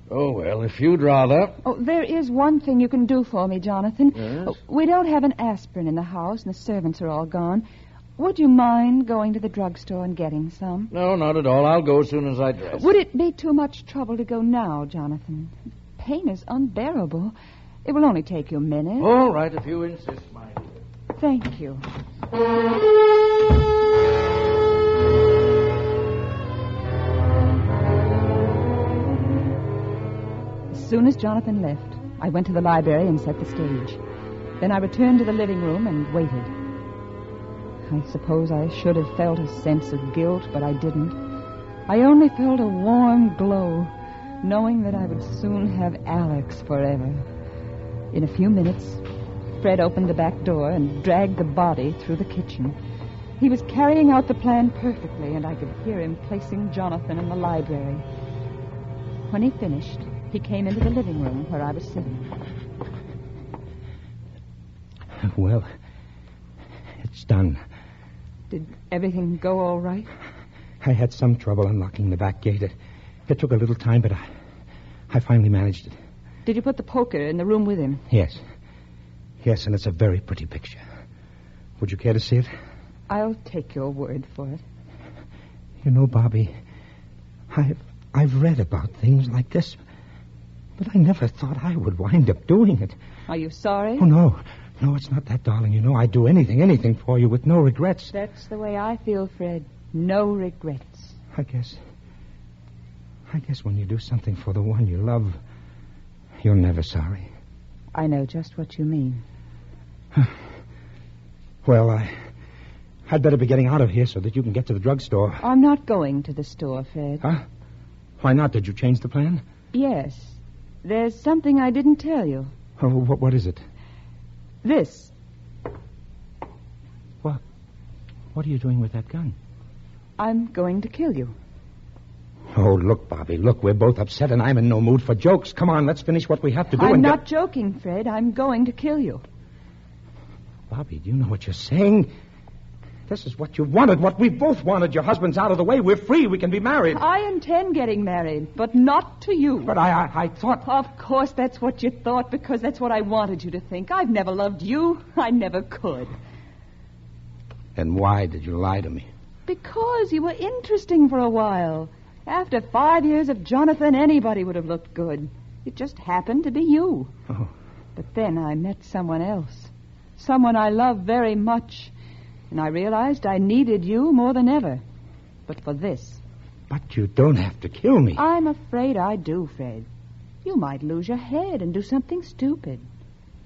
Oh, well, if you'd rather... Oh, there is one thing you can do for me, Jonathan. Yes? We don't have an aspirin in the house, and the servants are all gone. Would you mind going to the drugstore and getting some? No, not at all. I'll go as soon as I dress. Would it be too much trouble to go now, Jonathan? Pain is unbearable. It will only take you a minute. All right, if you insist, my dear. Thank you. As soon as Jonathan left, I went to the library and set the stage. Then I returned to the living room and waited. I suppose I should have felt a sense of guilt, but I didn't. I only felt a warm glow, knowing that I would soon have Alex forever. In a few minutes, Fred opened the back door and dragged the body through the kitchen. He was carrying out the plan perfectly, and I could hear him placing Jonathan in the library. When he finished, he came into the living room where I was sitting. Well, it's done. Did everything go all right? I had some trouble unlocking the back gate. It took a little time, but I finally managed it. Did you put the poker in the room with him? Yes. Yes, and it's a very pretty picture. Would you care to see it? I'll take your word for it. You know, Bobby, I've read about things like this, but I never thought I would wind up doing it. Are you sorry? Oh, no. No, it's not that, darling. You know, I'd do anything for you with no regrets. That's the way I feel, Fred. No regrets. I guess when you do something for the one you love, you're never sorry. I know just what you mean. Well, I'd better be getting out of here so that you can get to the drugstore. I'm not going to the store, Fred. Huh? Why not? Did you change the plan? Yes. There's something I didn't tell you. Oh, what is it? This. What are you doing with that gun? I'm going to kill you. Oh, look, Bobby, look, we're both upset and I'm in no mood for jokes. Come on, let's finish what we have to do. I'm not joking, Fred. I'm going to kill you. Bobby, do you know what you're saying? This is what you wanted, what we both wanted. Your husband's out of the way. We're free. We can be married. I intend getting married, but not to you. But I thought... Of course that's what you thought, because that's what I wanted you to think. I've never loved you. I never could. Then why did you lie to me? Because you were interesting for a while. After 5 years of Jonathan, anybody would have looked good. It just happened to be you. Oh. But then I met someone else. Someone I love very much. And I realized I needed you more than ever. But for this. But you don't have to kill me. I'm afraid I do, Fred. You might lose your head and do something stupid.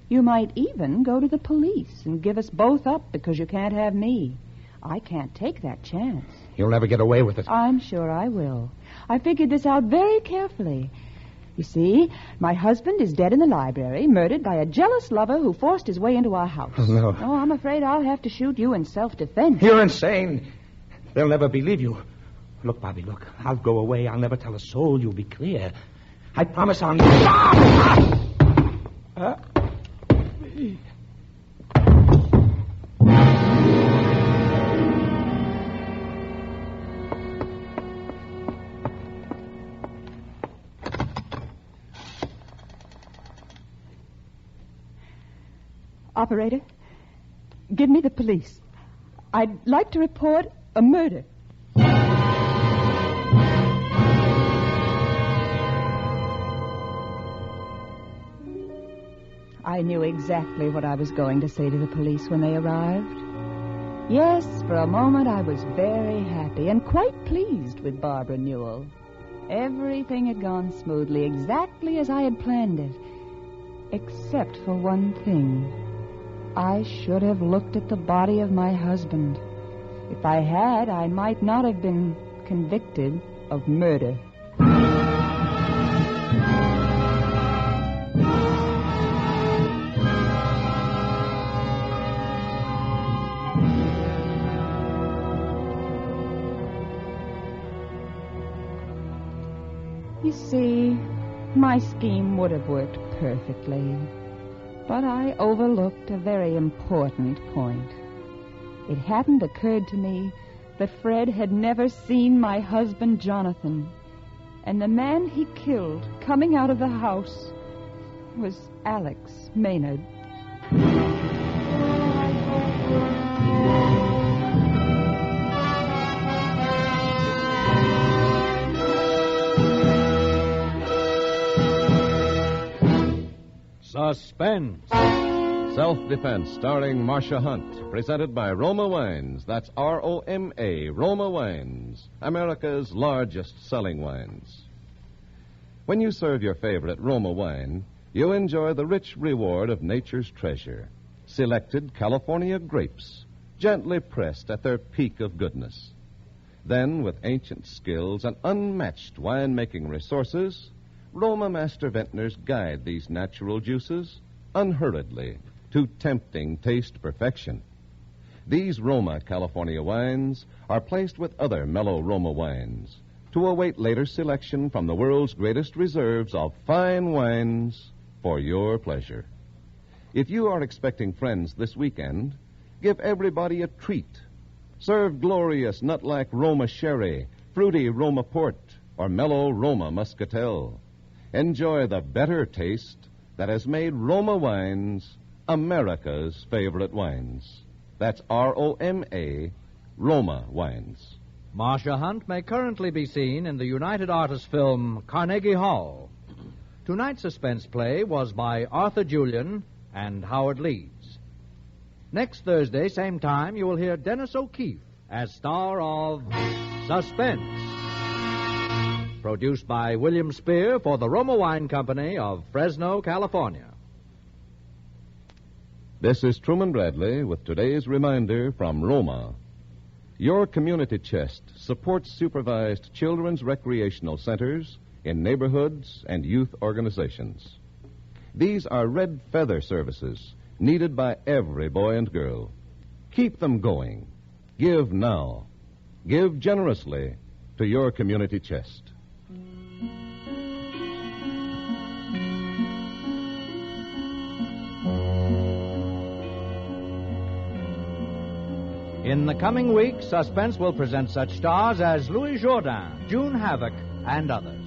You might even go to the police and give us both up because you can't have me. I can't take that chance. You'll never get away with it. I'm sure I will. I figured this out very carefully. You see, my husband is dead in the library, murdered by a jealous lover who forced his way into our house. Oh, no. Oh, I'm afraid I'll have to shoot you in self-defense. You're insane. They'll never believe you. Look, Bobby, look. I'll go away. I'll never tell a soul. You'll be clear. I promise I'll never... Operator, give me the police. I'd like to report a murder. I knew exactly what I was going to say to the police when they arrived. Yes, for a moment I was very happy and quite pleased with Barbara Newell. Everything had gone smoothly, exactly as I had planned it. Except for one thing. I should have looked at the body of my husband. If I had, I might not have been convicted of murder. You see, my scheme would have worked perfectly. But I overlooked a very important point. It hadn't occurred to me that Fred had never seen my husband, Jonathan. And the man he killed coming out of the house was Alex Maynard. Suspense. Self-Defense, starring Marcia Hunt, presented by Roma Wines. That's R-O-M-A, Roma Wines, America's largest selling wines. When you serve your favorite Roma wine, you enjoy the rich reward of nature's treasure. Selected California grapes, gently pressed at their peak of goodness. Then, with ancient skills and unmatched wine-making resources, Roma master vintners guide these natural juices unhurriedly to tempting taste perfection. These Roma California wines are placed with other mellow Roma wines to await later selection from the world's greatest reserves of fine wines for your pleasure. If you are expecting friends this weekend, give everybody a treat. Serve glorious nut-like Roma sherry, fruity Roma port, or mellow Roma muscatel. Enjoy the better taste that has made Roma wines America's favorite wines. That's R-O-M-A, Roma wines. Marcia Hunt may currently be seen in the United Artists film Carnegie Hall. Tonight's suspense play was by Arthur Julian and Howard Leeds. Next Thursday, same time, you will hear Dennis O'Keefe as star of Suspense. Produced by William Spear for the Roma Wine Company of Fresno, California. This is Truman Bradley with today's reminder from Roma. Your community chest supports supervised children's recreational centers in neighborhoods and youth organizations. These are red feather services needed by every boy and girl. Keep them going. Give now. Give generously to your community chest. In the coming week, Suspense will present such stars as Louis Jourdain, June Havoc, and others.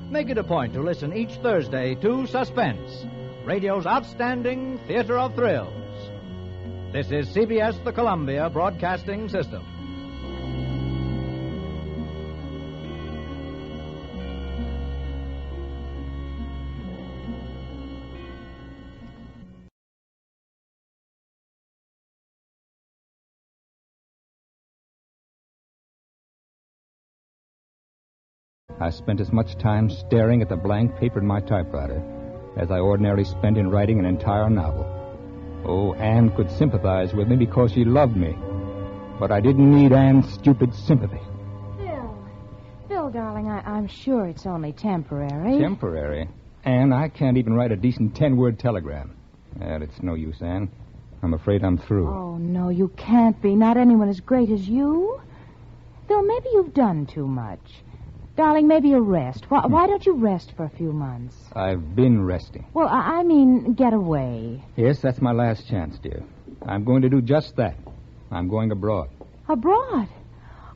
Make it a point to listen each Thursday to Suspense, radio's outstanding theater of thrills. This is CBS, the Columbia Broadcasting System. I spent as much time staring at the blank paper in my typewriter as I ordinarily spent in writing an entire novel. Oh, Anne could sympathize with me because she loved me. But I didn't need Anne's stupid sympathy. Phil, darling, I'm sure it's only temporary. Temporary? Anne, I can't even write a decent 10-word telegram. It's no use, Anne. I'm afraid I'm through. Oh, no, you can't be. Not anyone as great as you. Phil, maybe you've done too much. Darling, maybe a rest. Why don't you rest for a few months? I've been resting. Well, I mean, get away. Yes, that's my last chance, dear. I'm going to do just that. I'm going abroad. Abroad?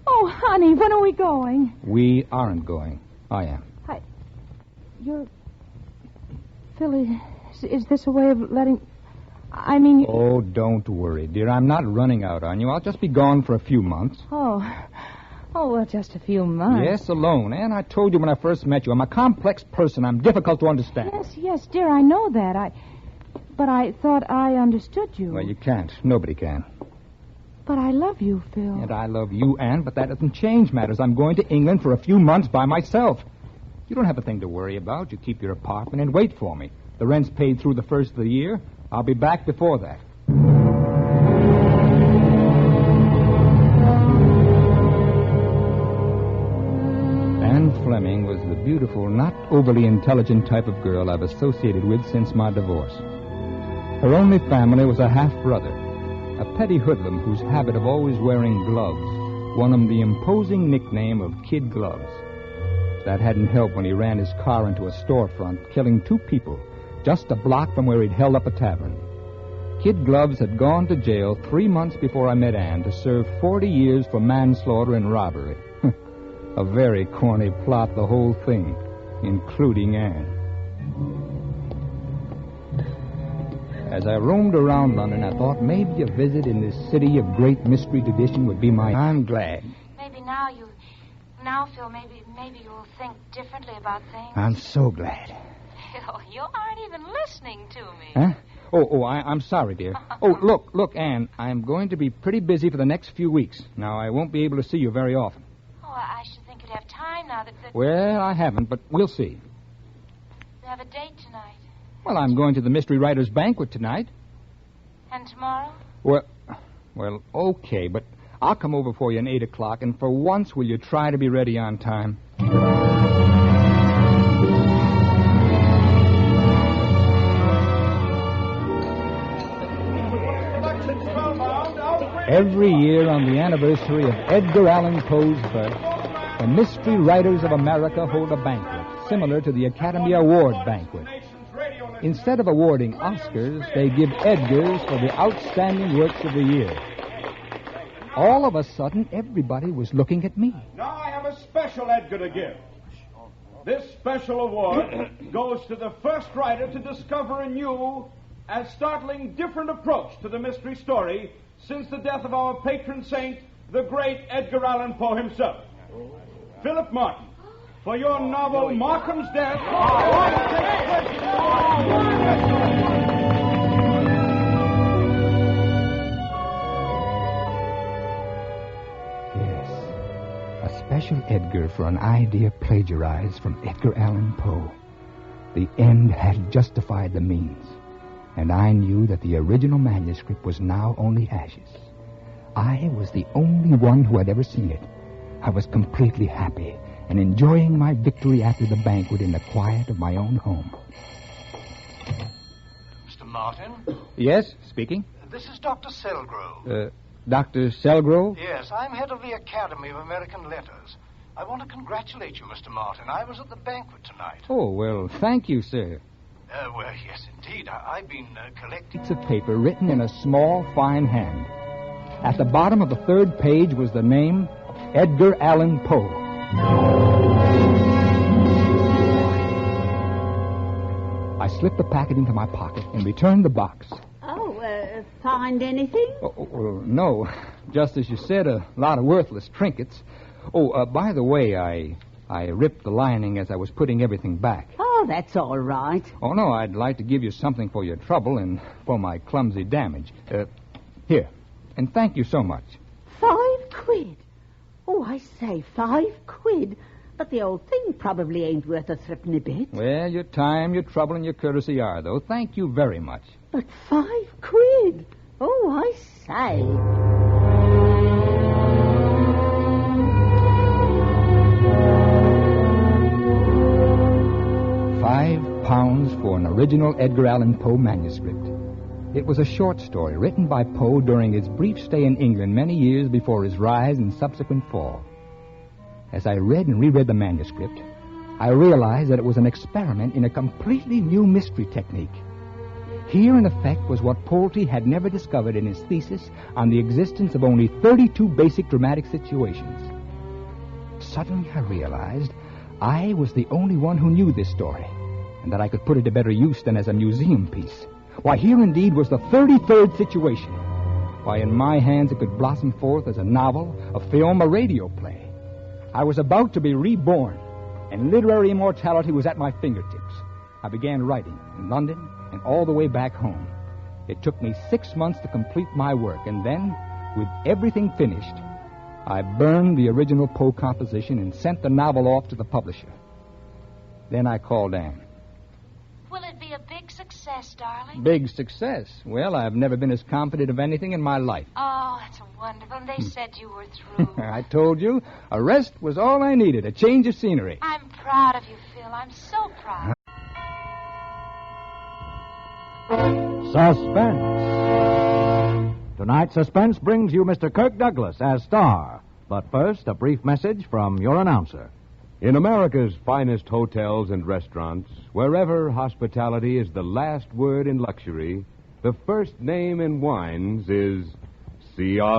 Oh, honey, when are we going? We aren't going. I am. Phil, is this a way of letting... I mean... Oh, don't worry, dear. I'm not running out on you. I'll just be gone for a few months. Oh, well, just a few months. Yes, alone. And I told you when I first met you, I'm a complex person. I'm difficult to understand. Yes, dear, I know that. But I thought I understood you. Well, you can't. Nobody can. But I love you, Phil. And I love you, Anne, but that doesn't change matters. I'm going to England for a few months by myself. You don't have a thing to worry about. You keep your apartment and wait for me. The rent's paid through the first of the year. I'll be back before that. Anne Fleming was the beautiful, not overly intelligent type of girl I've associated with since my divorce. Her only family was a half-brother, a petty hoodlum whose habit of always wearing gloves won him the imposing nickname of Kid Gloves. That hadn't helped when he ran his car into a storefront, killing 2 people just a block from where he'd held up a tavern. Kid Gloves had gone to jail 3 months before I met Anne to serve 40 years for manslaughter and robbery. A very corny plot, the whole thing, including Anne. As I roamed around London, I thought maybe a visit in this city of great mystery tradition would be my... I'm glad. Maybe now, Phil, maybe you'll think differently about things. I'm so glad. Phil, you aren't even listening to me. Huh? I'm sorry, dear. Look, Anne, I'm going to be pretty busy for the next few weeks. Now, I won't be able to see you very often. Oh, I should think you'd have time now that... Well, I haven't, but we'll see. You have a date tonight. Well, I'm going to the Mystery Writers' Banquet tonight. And tomorrow? Well, okay, but I'll come over for you at 8 o'clock, and for once, will you try to be ready on time? Every year on the anniversary of Edgar Allan Poe's birth, the Mystery Writers of America hold a banquet similar to the Academy Award banquet. Instead of awarding Oscars, they give Edgars for the outstanding works of the year. All of a sudden, everybody was looking at me. Now I have a special Edgar to give. This special award goes to the first writer to discover a new and startling different approach to the mystery story since the death of our patron saint, the great Edgar Allan Poe himself. Philip Martin, for your novel Markham's Death. Yes, a special Edgar for an idea plagiarized from Edgar Allan Poe. The end had justified the means, and and I knew that the original manuscript was now only ashes. I was the only one who had ever seen it. I was completely happy and enjoying my victory after the banquet in the quiet of my own home. Mr. Martin? Yes, speaking. This is Dr. Selgrove. Dr. Selgrove? Yes, I'm head of the Academy of American Letters. I want to congratulate you, Mr. Martin. I was at the banquet tonight. Oh, well, thank you, sir. Well, yes, indeed. I've been collecting... It's a paper written in a small, fine hand. At the bottom of the third page was the name Edgar Allan Poe. I slipped the packet into my pocket and returned the box. Oh, find anything? Oh, no. Just as you said, a lot of worthless trinkets. Oh, by the way, I ripped the lining as I was putting everything back. Oh, that's all right. Oh, no, I'd like to give you something for your trouble and for my clumsy damage. Here. And thank you so much. 5 quid? Oh, I say, 5 quid. But the old thing probably ain't worth a threepenny bit. Well, your time, your trouble, and your courtesy are, though. Thank you very much. But 5 quid? Oh, I say. £5 for an original Edgar Allan Poe manuscript. It was a short story written by Poe during his brief stay in England many years before his rise and subsequent fall. As I read and reread the manuscript, I realized that it was an experiment in a completely new mystery technique. Here, in effect, was what Pulte had never discovered in his thesis on the existence of only 32 basic dramatic situations. Suddenly, I realized I was the only one who knew this story, and that I could put it to better use than as a museum piece. Why, here indeed was the 33rd situation. Why, in my hands it could blossom forth as a novel, a film, a radio play. I was about to be reborn, and literary immortality was at my fingertips. I began writing in London and all the way back home. It took me 6 months to complete my work, and then, with everything finished, I burned the original Poe composition and sent the novel off to the publisher. Then I called Anne. Will it be a big success, darling? Big success? Well, I've never been as confident of anything in my life. Oh, that's wonderful. And they said you were through. I told you, a rest was all I needed, a change of scenery. I'm proud of you, Phil. I'm so proud. Suspense. Tonight's Suspense brings you Mr. Kirk Douglas as star. But first, a brief message from your announcer. In America's finest hotels and restaurants, wherever hospitality is the last word in luxury, the first name in wines is Cresta,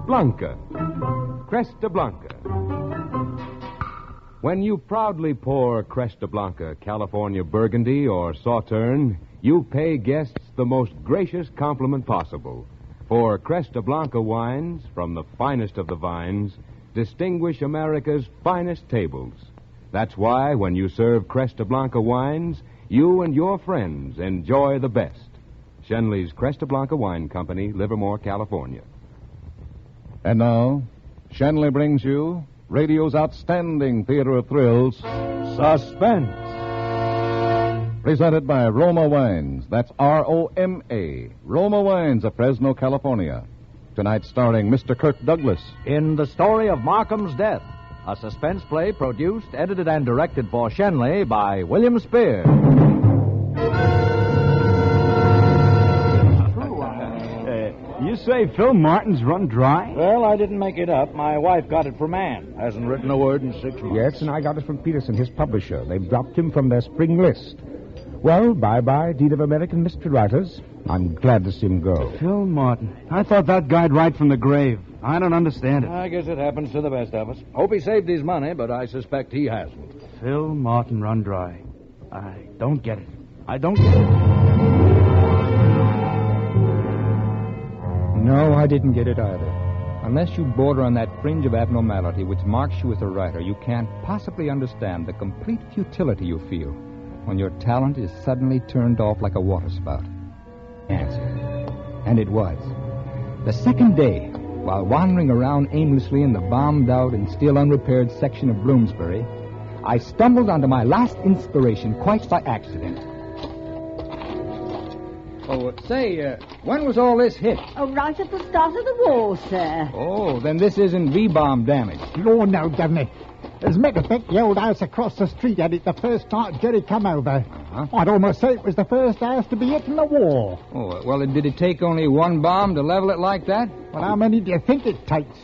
Blanca, Cresta Blanca. Cresta Blanca. When you proudly pour Cresta Blanca, California Burgundy, or Sauterne, you pay guests the most gracious compliment possible. For Cresta Blanca wines, from the finest of the vines, distinguish America's finest tables. That's why, when you serve Cresta Blanca wines, you and your friends enjoy the best. Shenley's Cresta Blanca Wine Company, Livermore, California. And now, Shenley brings you radio's outstanding theater of thrills, Suspense. Presented by Roma Wines. That's R-O-M-A. Roma Wines of Fresno, California. Tonight starring Mr. Kirk Douglas. In The Story of Markham's Death, a suspense play produced, edited, and directed for Shenley by William Spear. You say Phil Martin's run dry? Well, I didn't make it up. My wife got it from Ann. Hasn't written a word in 6 months. Yes, and I got it from Peterson, his publisher. They've dropped him from their spring list. Well, bye-bye, deed of American mystery writers. I'm glad to see him go. Phil Martin. I thought that guy'd write from the grave. I don't understand it. I guess it happens to the best of us. Hope he saved his money, but I suspect he hasn't. Phil Martin run dry. I don't get it. I don't get it. No, I didn't get it either. Unless you border on that fringe of abnormality which marks you as a writer, you can't possibly understand the complete futility you feel when your talent is suddenly turned off like a waterspout. Answer. And it was. The second day, while wandering around aimlessly in the bombed-out and still unrepaired section of Bloomsbury, I stumbled onto my last inspiration quite by accident. Oh, say, when was all this hit? Oh, right at the start of the war, sir. Oh, then this isn't V-bomb damage. Lord, no, doesn't it? As a matter of fact, the old house across the street had it the first night Jerry come over. I'd almost say it was the first house to be hit in the war. Oh, well, did it take only one bomb to level it like that? Well, how many do you think it takes?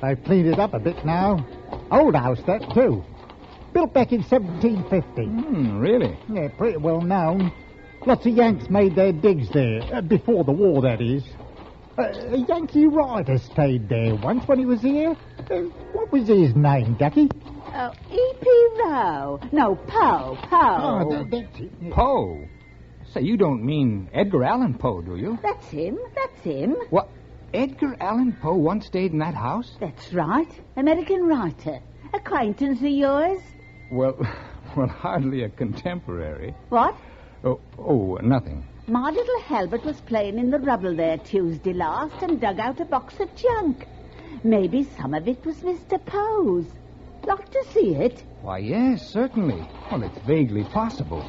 They've cleaned it up a bit now. Old house, that, too. Built back in 1750. Really? Yeah, pretty well known. Lots of Yanks made their digs there, before the war, that is. A Yankee writer stayed there once when he was here. What was his name, Ducky? Oh, E.P. Rowe. No, Poe. Oh, that's it. Poe? Say, you don't mean Edgar Allan Poe, do you? That's him. What? Edgar Allan Poe once stayed in that house? That's right. American writer. Acquaintance of yours? Well, hardly a contemporary. What? Oh, nothing. My little Halbert was playing in the rubble there Tuesday last and dug out a box of junk. Maybe some of it was Mr. Poe's. Like to see it? Why, yes, certainly. Well, it's vaguely possible.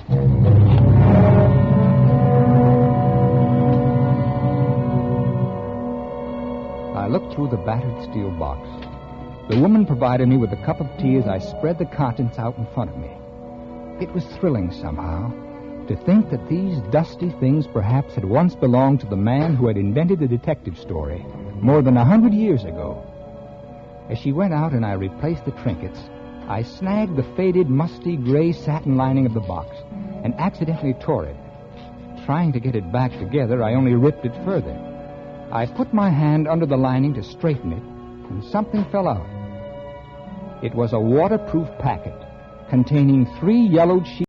I looked through the battered steel box. The woman provided me with a cup of tea as I spread the contents out in front of me. It was thrilling somehow to think that these dusty things perhaps had once belonged to the man who had invented the detective story more than 100 years ago. As she went out and I replaced the trinkets, I snagged the faded, musty gray satin lining of the box and accidentally tore it. Trying to get it back together, I only ripped it further. I put my hand under the lining to straighten it, and something fell out. It was a waterproof packet containing 3 yellowed sheets